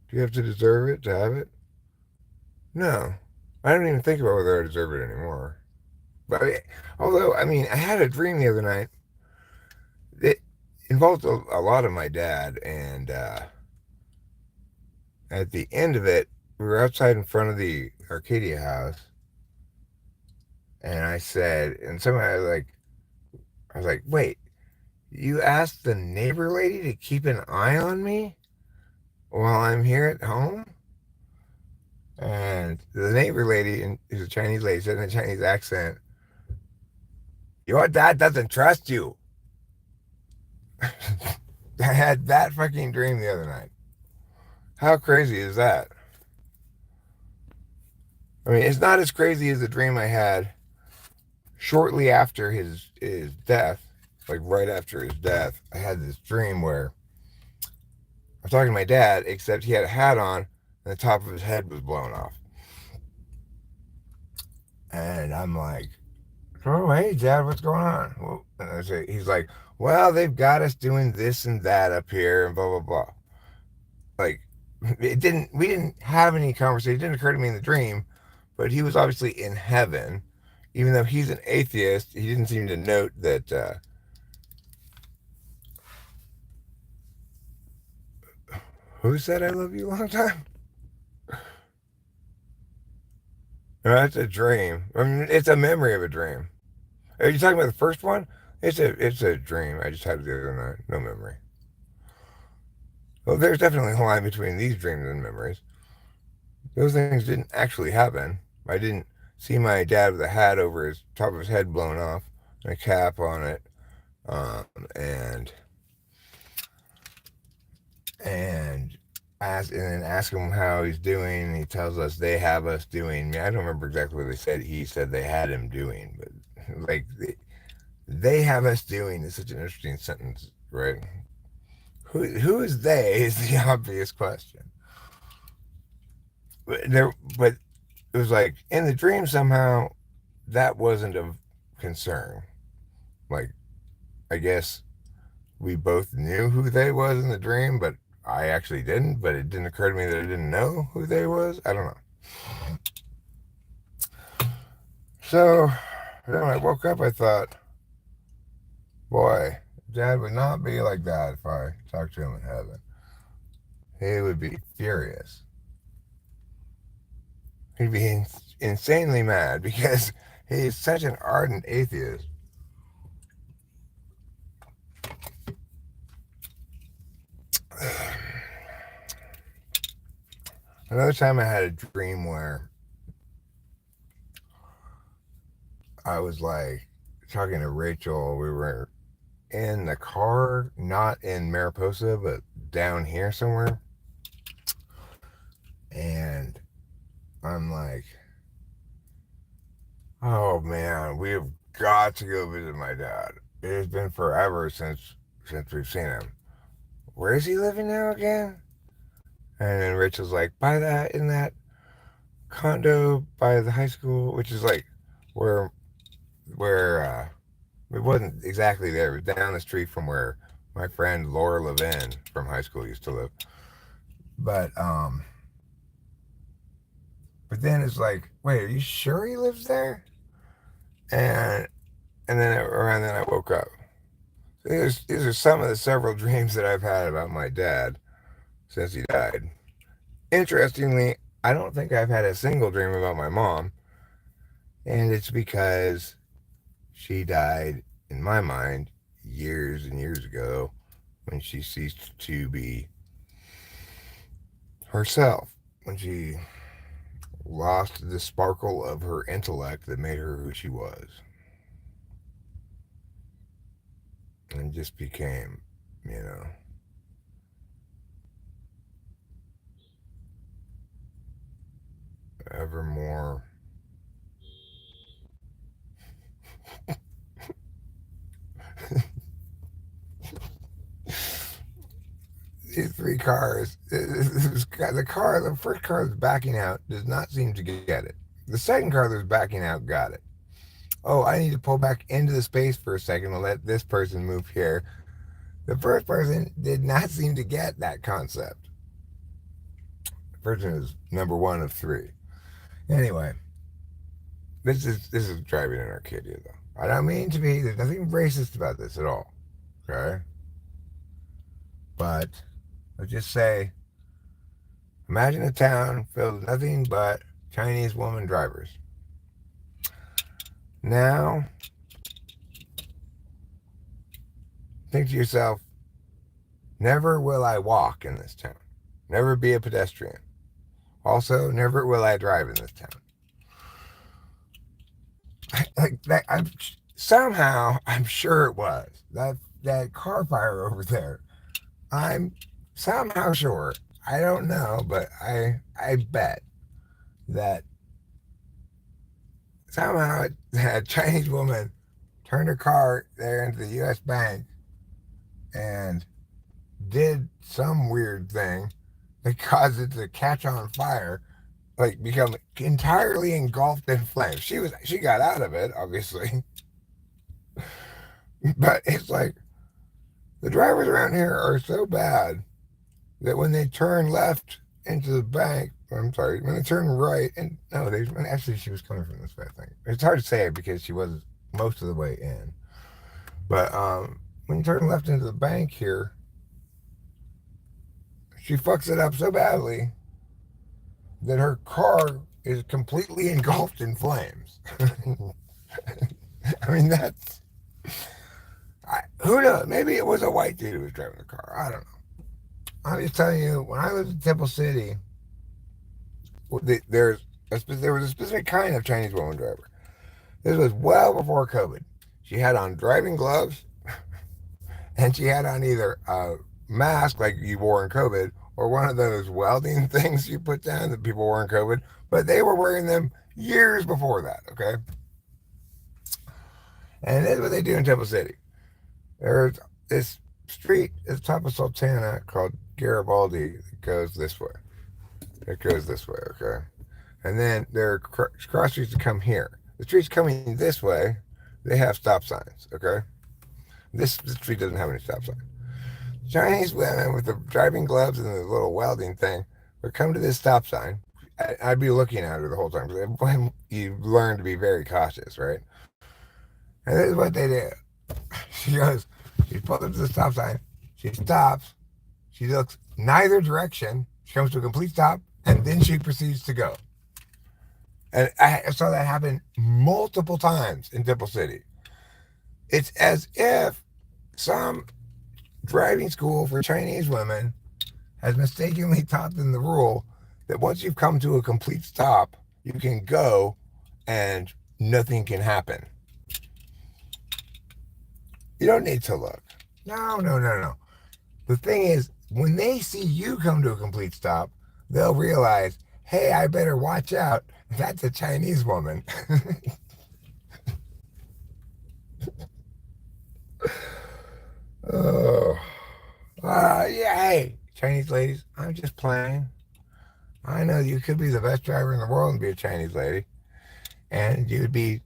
Do you have to deserve it to have it? No. I don't even think about whether I deserve it anymore. But I had a dream the other night that involved a lot of my dad, and at the end of it, we were outside in front of the Arcadia house, and I was like, wait, you asked the neighbor lady to keep an eye on me while I'm here at home? And the neighbor lady, and who's a Chinese lady, said in a Chinese accent, "Your dad doesn't trust you." I had that fucking dream the other night. How crazy is that? I mean, it's not as crazy as the dream I had shortly after his death, like right after his death. I had this dream where I'm talking to my dad, except he had a hat on and the top of his head was blown off. And I'm like, "Oh, hey, Dad, what's going on?" Well, he's like, "Well, they've got us doing this and that up here and blah, blah, blah." Like, we didn't have any conversation. It didn't occur to me in the dream, but he was obviously in heaven. Even though he's an atheist, he didn't seem to note that, who said I love you a long time? No, that's a dream. I mean, it's a memory of a dream. Are you talking about the first one? It's a dream. I just had it the other night. No memory. Well, there's definitely a line between these dreams and memories. Those things didn't actually happen. I didn't see my dad with a hat over his top of his head blown off and a cap on it, um, and and and then ask him how he's doing. And he tells us they have us doing. I don't remember exactly what they said. He said they had him doing, but like they have us doing is such an interesting sentence, right? Who is they is the obvious question. But it was like in the dream somehow that wasn't of concern. Like, I guess we both knew who they was in the dream, but I actually didn't. But it didn't occur to me that I didn't know who they was. I don't know. So then when I woke up, I thought, boy, Dad would not be like that if I talked to him in heaven. He would be furious. He'd be insanely mad because he's such an ardent atheist. Another time I had a dream where I was like talking to Rachel. We were in the car, not in Mariposa, but down here somewhere. And I'm like, oh man, we've got to go visit my dad. It has been forever since we've seen him. Where is he living now again? And then Rachel's like, by that in that condo by the high school, which is like where where it wasn't exactly there. It was down the street from where my friend Laura Levin from high school used to live. But but then it's like, wait, are you sure he lives there? And around then I woke up. These are some of the several dreams that I've had about my dad since he died. Interestingly, I don't think I've had a single dream about my mom, and it's because she died, in my mind, years and years ago when she ceased to be herself, when she lost the sparkle of her intellect that made her who she was, and just became, you know, ever more. These three cars, the first car that's backing out does not seem to get it. The second car that's backing out got it. Oh, I need to pull back into the space for a second to let this person move here. The first person did not seem to get that concept. The person is number one of three. Anyway, this is driving in Arcadia though. I don't mean to be. There's nothing racist about this at all. Okay, but let's just say, imagine a town filled with nothing but Chinese woman drivers. Now, think to yourself, never will I walk in this town. Never be a pedestrian. Also, never will I drive in this town. Like that, I'm sure it was that car fire over there. I'm somehow sure. I don't know, but I bet that somehow that Chinese woman turned her car there into the U.S. bank and did some weird thing that caused it to catch on fire, like become entirely engulfed in flames. She got out of it, obviously, but it's like the drivers around here are so bad that when they turn left into the bank, I'm sorry, when they turn right, and no, they actually she was coming from this way. I think it's hard to say it because she was most of the way in, but when you turn left into the bank here, she fucks it up so badly that her car is completely engulfed in flames. I mean, who knows? Maybe it was a white dude who was driving the car. I don't know. I'm just telling you, when I lived in Temple City, there was a specific kind of Chinese woman driver. This was well before COVID. She had on driving gloves, and she had on either a mask like you wore in COVID, or one of those welding things you put down that people wore in COVID. But they were wearing them years before that. Okay, and this is what they do in Temple City. There's this street at the top of Sultana called Garibaldi that goes this way. It goes this way, okay? And then there are cross streets that come here. The streets coming this way, they have stop signs, okay? This street doesn't have any stop signs. Chinese women with the driving gloves and the little welding thing would come to this stop sign. I'd be looking at her the whole time because you learn to be very cautious, right? And this is what they do. She pulls up to the stop sign. She stops. She looks neither direction. She comes to a complete stop, and then she proceeds to go. And I saw that happen multiple times in Temple City. It's as if some driving school for Chinese women has mistakenly taught them the rule that once you've come to a complete stop, you can go and nothing can happen. You don't need to look. No, no, no, no. The thing is, when they see you come to a complete stop, they'll realize, hey, I better watch out. That's a Chinese woman. Oh, yeah, hey, Chinese ladies, I'm just playing. I know you could be the best driver in the world and be a Chinese lady, and you'd be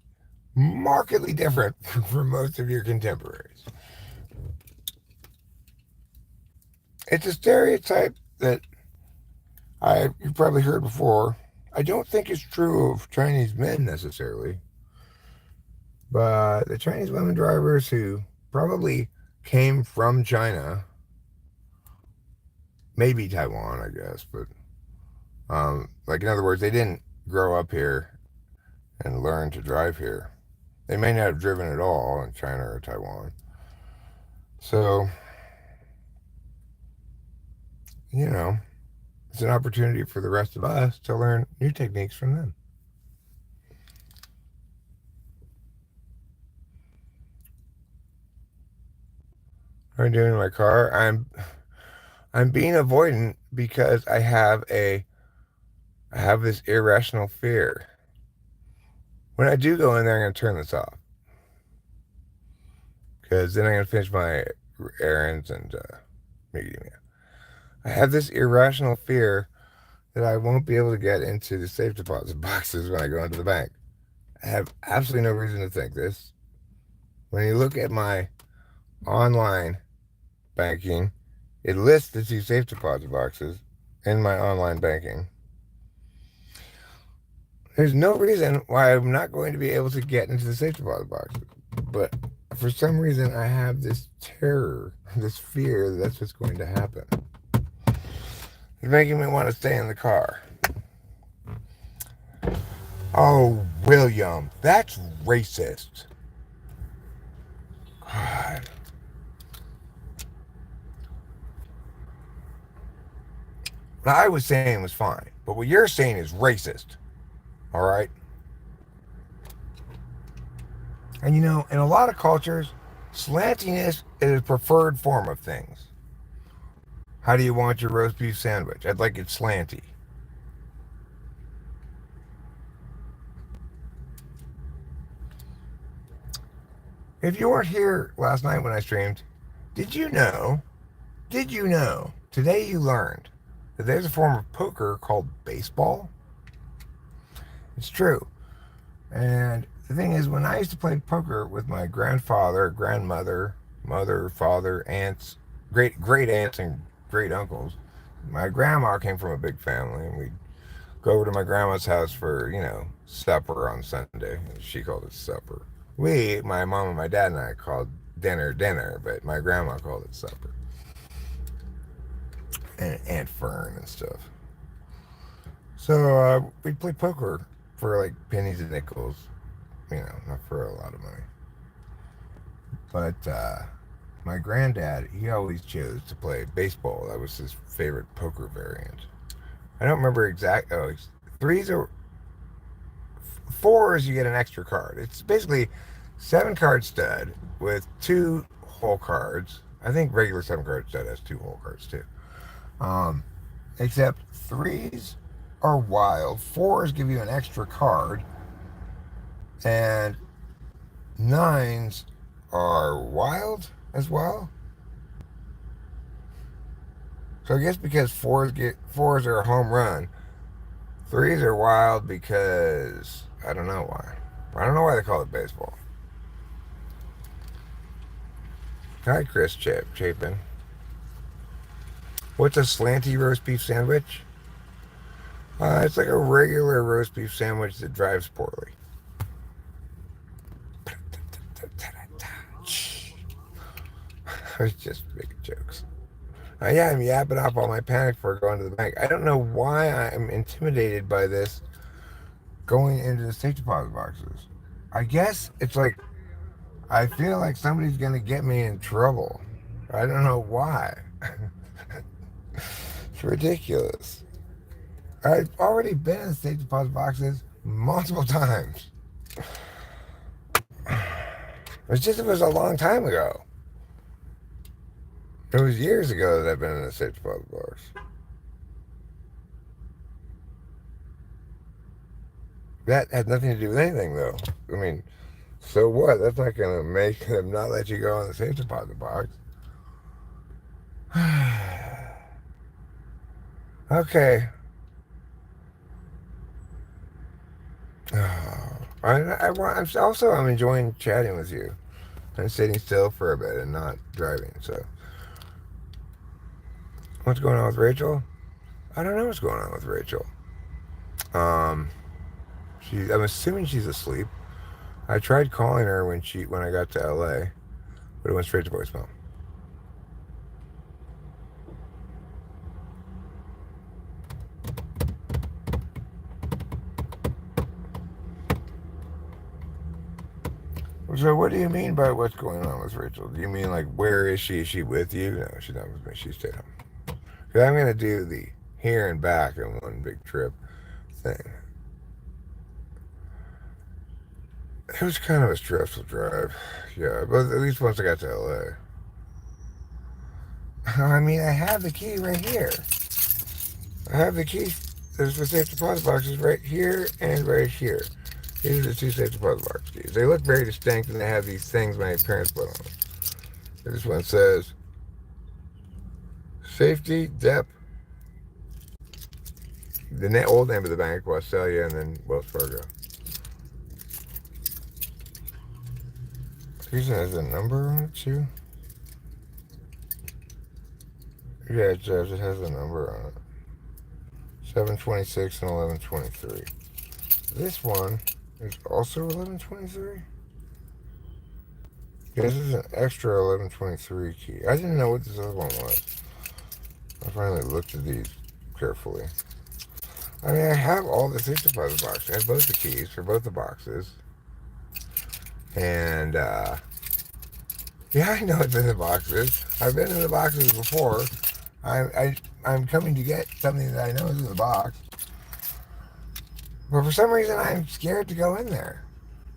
markedly different from most of your contemporaries. It's a stereotype that you've probably heard before. I don't think it's true of Chinese men necessarily, but the Chinese women drivers who probably came from China, maybe Taiwan, I guess, but like in other words, they didn't grow up here and learn to drive here. They may not have driven at all in China or Taiwan. So, you know, it's an opportunity for the rest of us to learn new techniques from them. What am I doing in my car? I'm being avoidant because I have this irrational fear. When I do go in there, I'm going to turn this off because then I'm going to finish my errands and meeting. I have this irrational fear that I won't be able to get into the safe deposit boxes when I go into the bank. I have absolutely no reason to think this. When you look at my online banking, it lists the two safe deposit boxes in my online banking. There's no reason why I'm not going to be able to get into the safe deposit boxes. But for some reason, I have this terror, this fear that that's what's going to happen. It's making me want to stay in the car. Oh, William, that's racist. God. What I was saying was fine, but what you're saying is racist. All right? And you know, in a lot of cultures, slantiness is a preferred form of things. How do you want your roast beef sandwich? I'd like it slanty. If you weren't here last night when I streamed, did you know? Did you know? Today you learned that there's a form of poker called baseball. It's true. And the thing is, when I used to play poker with my grandfather, grandmother, mother, father, aunts, great aunts, and great uncles, my grandma came from a big family, and we'd go over to my grandma's house for, supper on Sunday. She called it supper. My mom and my dad and I called dinner, but my grandma called it supper. And Aunt Fern and stuff. So we'd play poker for like pennies and nickels, not for a lot of money. But my granddad, he always chose to play baseball. That was his favorite poker variant. I don't remember exact. Oh, fours, you get an extra card. It's basically 7-card stud with 2 hole cards. I think regular 7-card stud has 2 hole cards too. Except 3s are wild. 4s give you an extra card, and 9s are wild as well. So I guess because 4s are a home run, 3s are wild because I don't know why. I don't know why they call it baseball. Hi, Chris Chapin. What's a slanty roast beef sandwich? It's like a regular roast beef sandwich that drives poorly. I was just making jokes. Yeah, I'm yapping off all my panic for going to the bank. I don't know why I'm intimidated by this going into the safe deposit boxes. I guess it's like I feel like somebody's going to get me in trouble. I don't know why. It's ridiculous. I've already been in the safe deposit boxes multiple times. It was a long time ago. It was years ago that I've been in the safe deposit box. That had nothing to do with anything, though. I mean, so what? That's not going to make them not let you go in the safe deposit box. Okay. I'm enjoying chatting with you and sitting still for a bit and not driving. So, what's going on with Rachel? I don't know what's going on with Rachel. Um, I'm assuming she's asleep. I tried calling her when I got to LA, but it went straight to voicemail. So what do you mean by what's going on with Rachel? Do you mean like where is she? Is she with you? No, she's not with me. She stayed home. Because I'm gonna do the here and back in one big trip thing. It was kind of a stressful drive. Yeah, but at least once I got to LA. I mean, I have the key right here. I have the key. There's the safe deposit boxes right here and right here. These are the two safe deposit box keys. They look very distinct, and they have these things my parents put on them. This one says safety, depth. The old name of the bank, Australia, and then Wells Fargo. This has a number on it too. Yeah, it does. It has a number on it. 726 and 1123. This one is also 1123. Yeah, this is an extra 1123 key. I didn't know what this other one was. I finally looked at these carefully. I mean, I have all the safe deposit boxes. I have both the keys for both the boxes. And, yeah, I know it's in the boxes. I've been in the boxes before. I'm coming to get something that I know is in the box. But for some reason, I'm scared to go in there.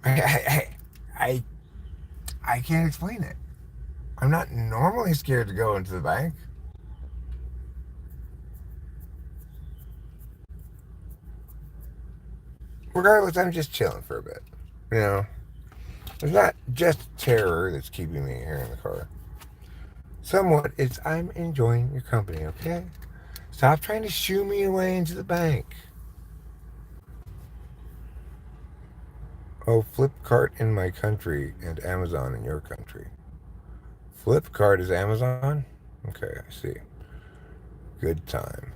I can't explain it. I'm not normally scared to go into the bank. Regardless, I'm just chilling for a bit. You know, it's not just terror that's keeping me here in the car. Somewhat, I'm enjoying your company, okay? Stop trying to shoo me away into the bank. Oh, Flipkart in my country and Amazon in your country. Flipkart is Amazon? Okay, I see. Good time.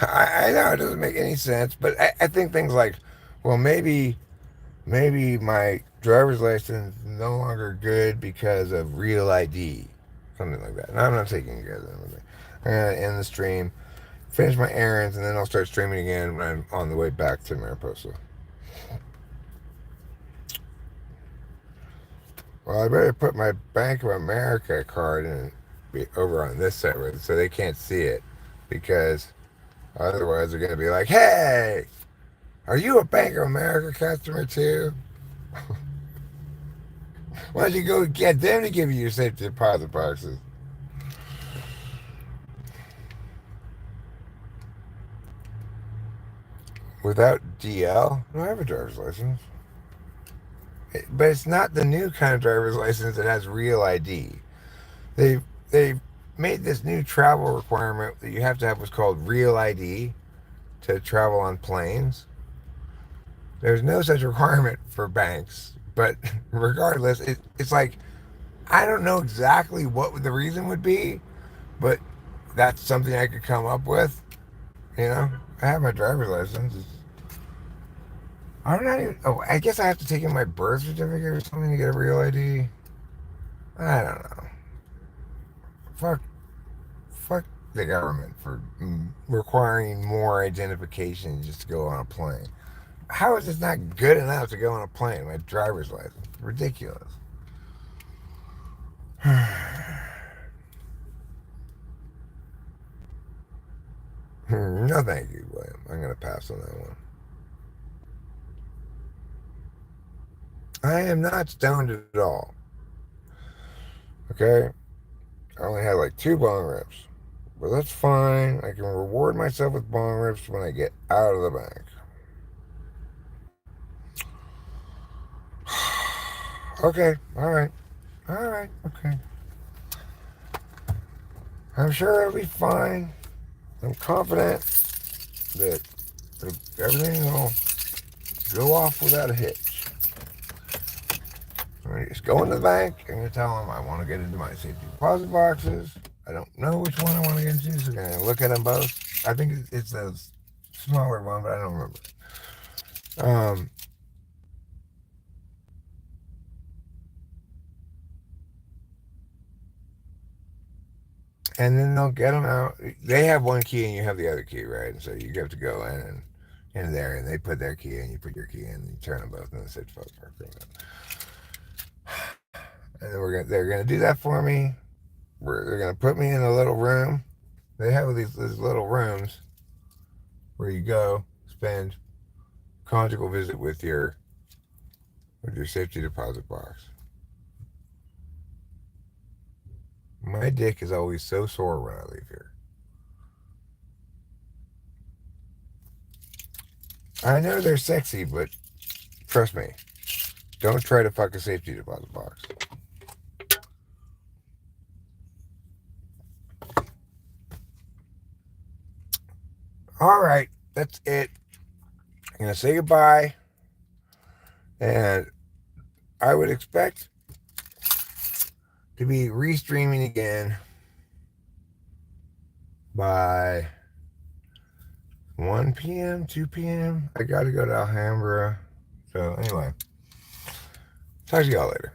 I know it doesn't make any sense, but I think things like, well, maybe my driver's license is no longer good because of real ID, something like that. And I'm not taking you guys in with me. I'm gonna end the stream, finish my errands, and then I'll start streaming again when I'm on the way back to Mariposa. Well, I better put my Bank of America card in over on this side so they can't see it, because otherwise they're gonna be like, "Hey, are you a Bank of America customer too? Why don't you go get them to give you your safety deposit boxes?" Without DL, I don't have a driver's license. But it's not the new kind of driver's license that has real ID. They made this new travel requirement that you have to have what's called real ID to travel on planes. There's no such requirement for banks, but regardless, it's like I don't know exactly what the reason would be, but that's something I could come up with. You know, I have my driver's license. I'm not even. Oh, I guess I have to take in my birth certificate or something to get a real ID. I don't know. Fuck the government for requiring more identification just to go on a plane. How is this not good enough to go on a plane? My driver's license. Ridiculous. No, thank you, William. I'm going to pass on that one. I am not stoned at all. Okay? I only had like 2 bong rips. But that's fine. I can reward myself with bong rips when I get out of the bank. Okay, alright. Alright, okay. I'm sure it'll be fine. I'm confident that everything will go off without a hitch. So I just go into the bank. I'm going to tell them I want to get into my safety deposit boxes. I don't know which one I want to get into, so I'm going to look at them both. I think it's a smaller one, but I don't remember. And then they'll get them out. They have one key and you have the other key, right? And so you have to go in there, and they put their key in, you put your key in, and you turn them both, and the safety deposit box goes out. And then they're gonna do that for me. They're gonna put me in a little room. They have these little rooms where you go spend conjugal visit with your safety deposit box. My dick is always so sore when I leave here. I know they're sexy, but trust me, don't try to fuck a safety deposit box. All right, that's it. I'm going to say goodbye. And I would expect to be restreaming again by 1 p.m., 2 p.m. I got to go to Alhambra. So, anyway, talk to y'all later.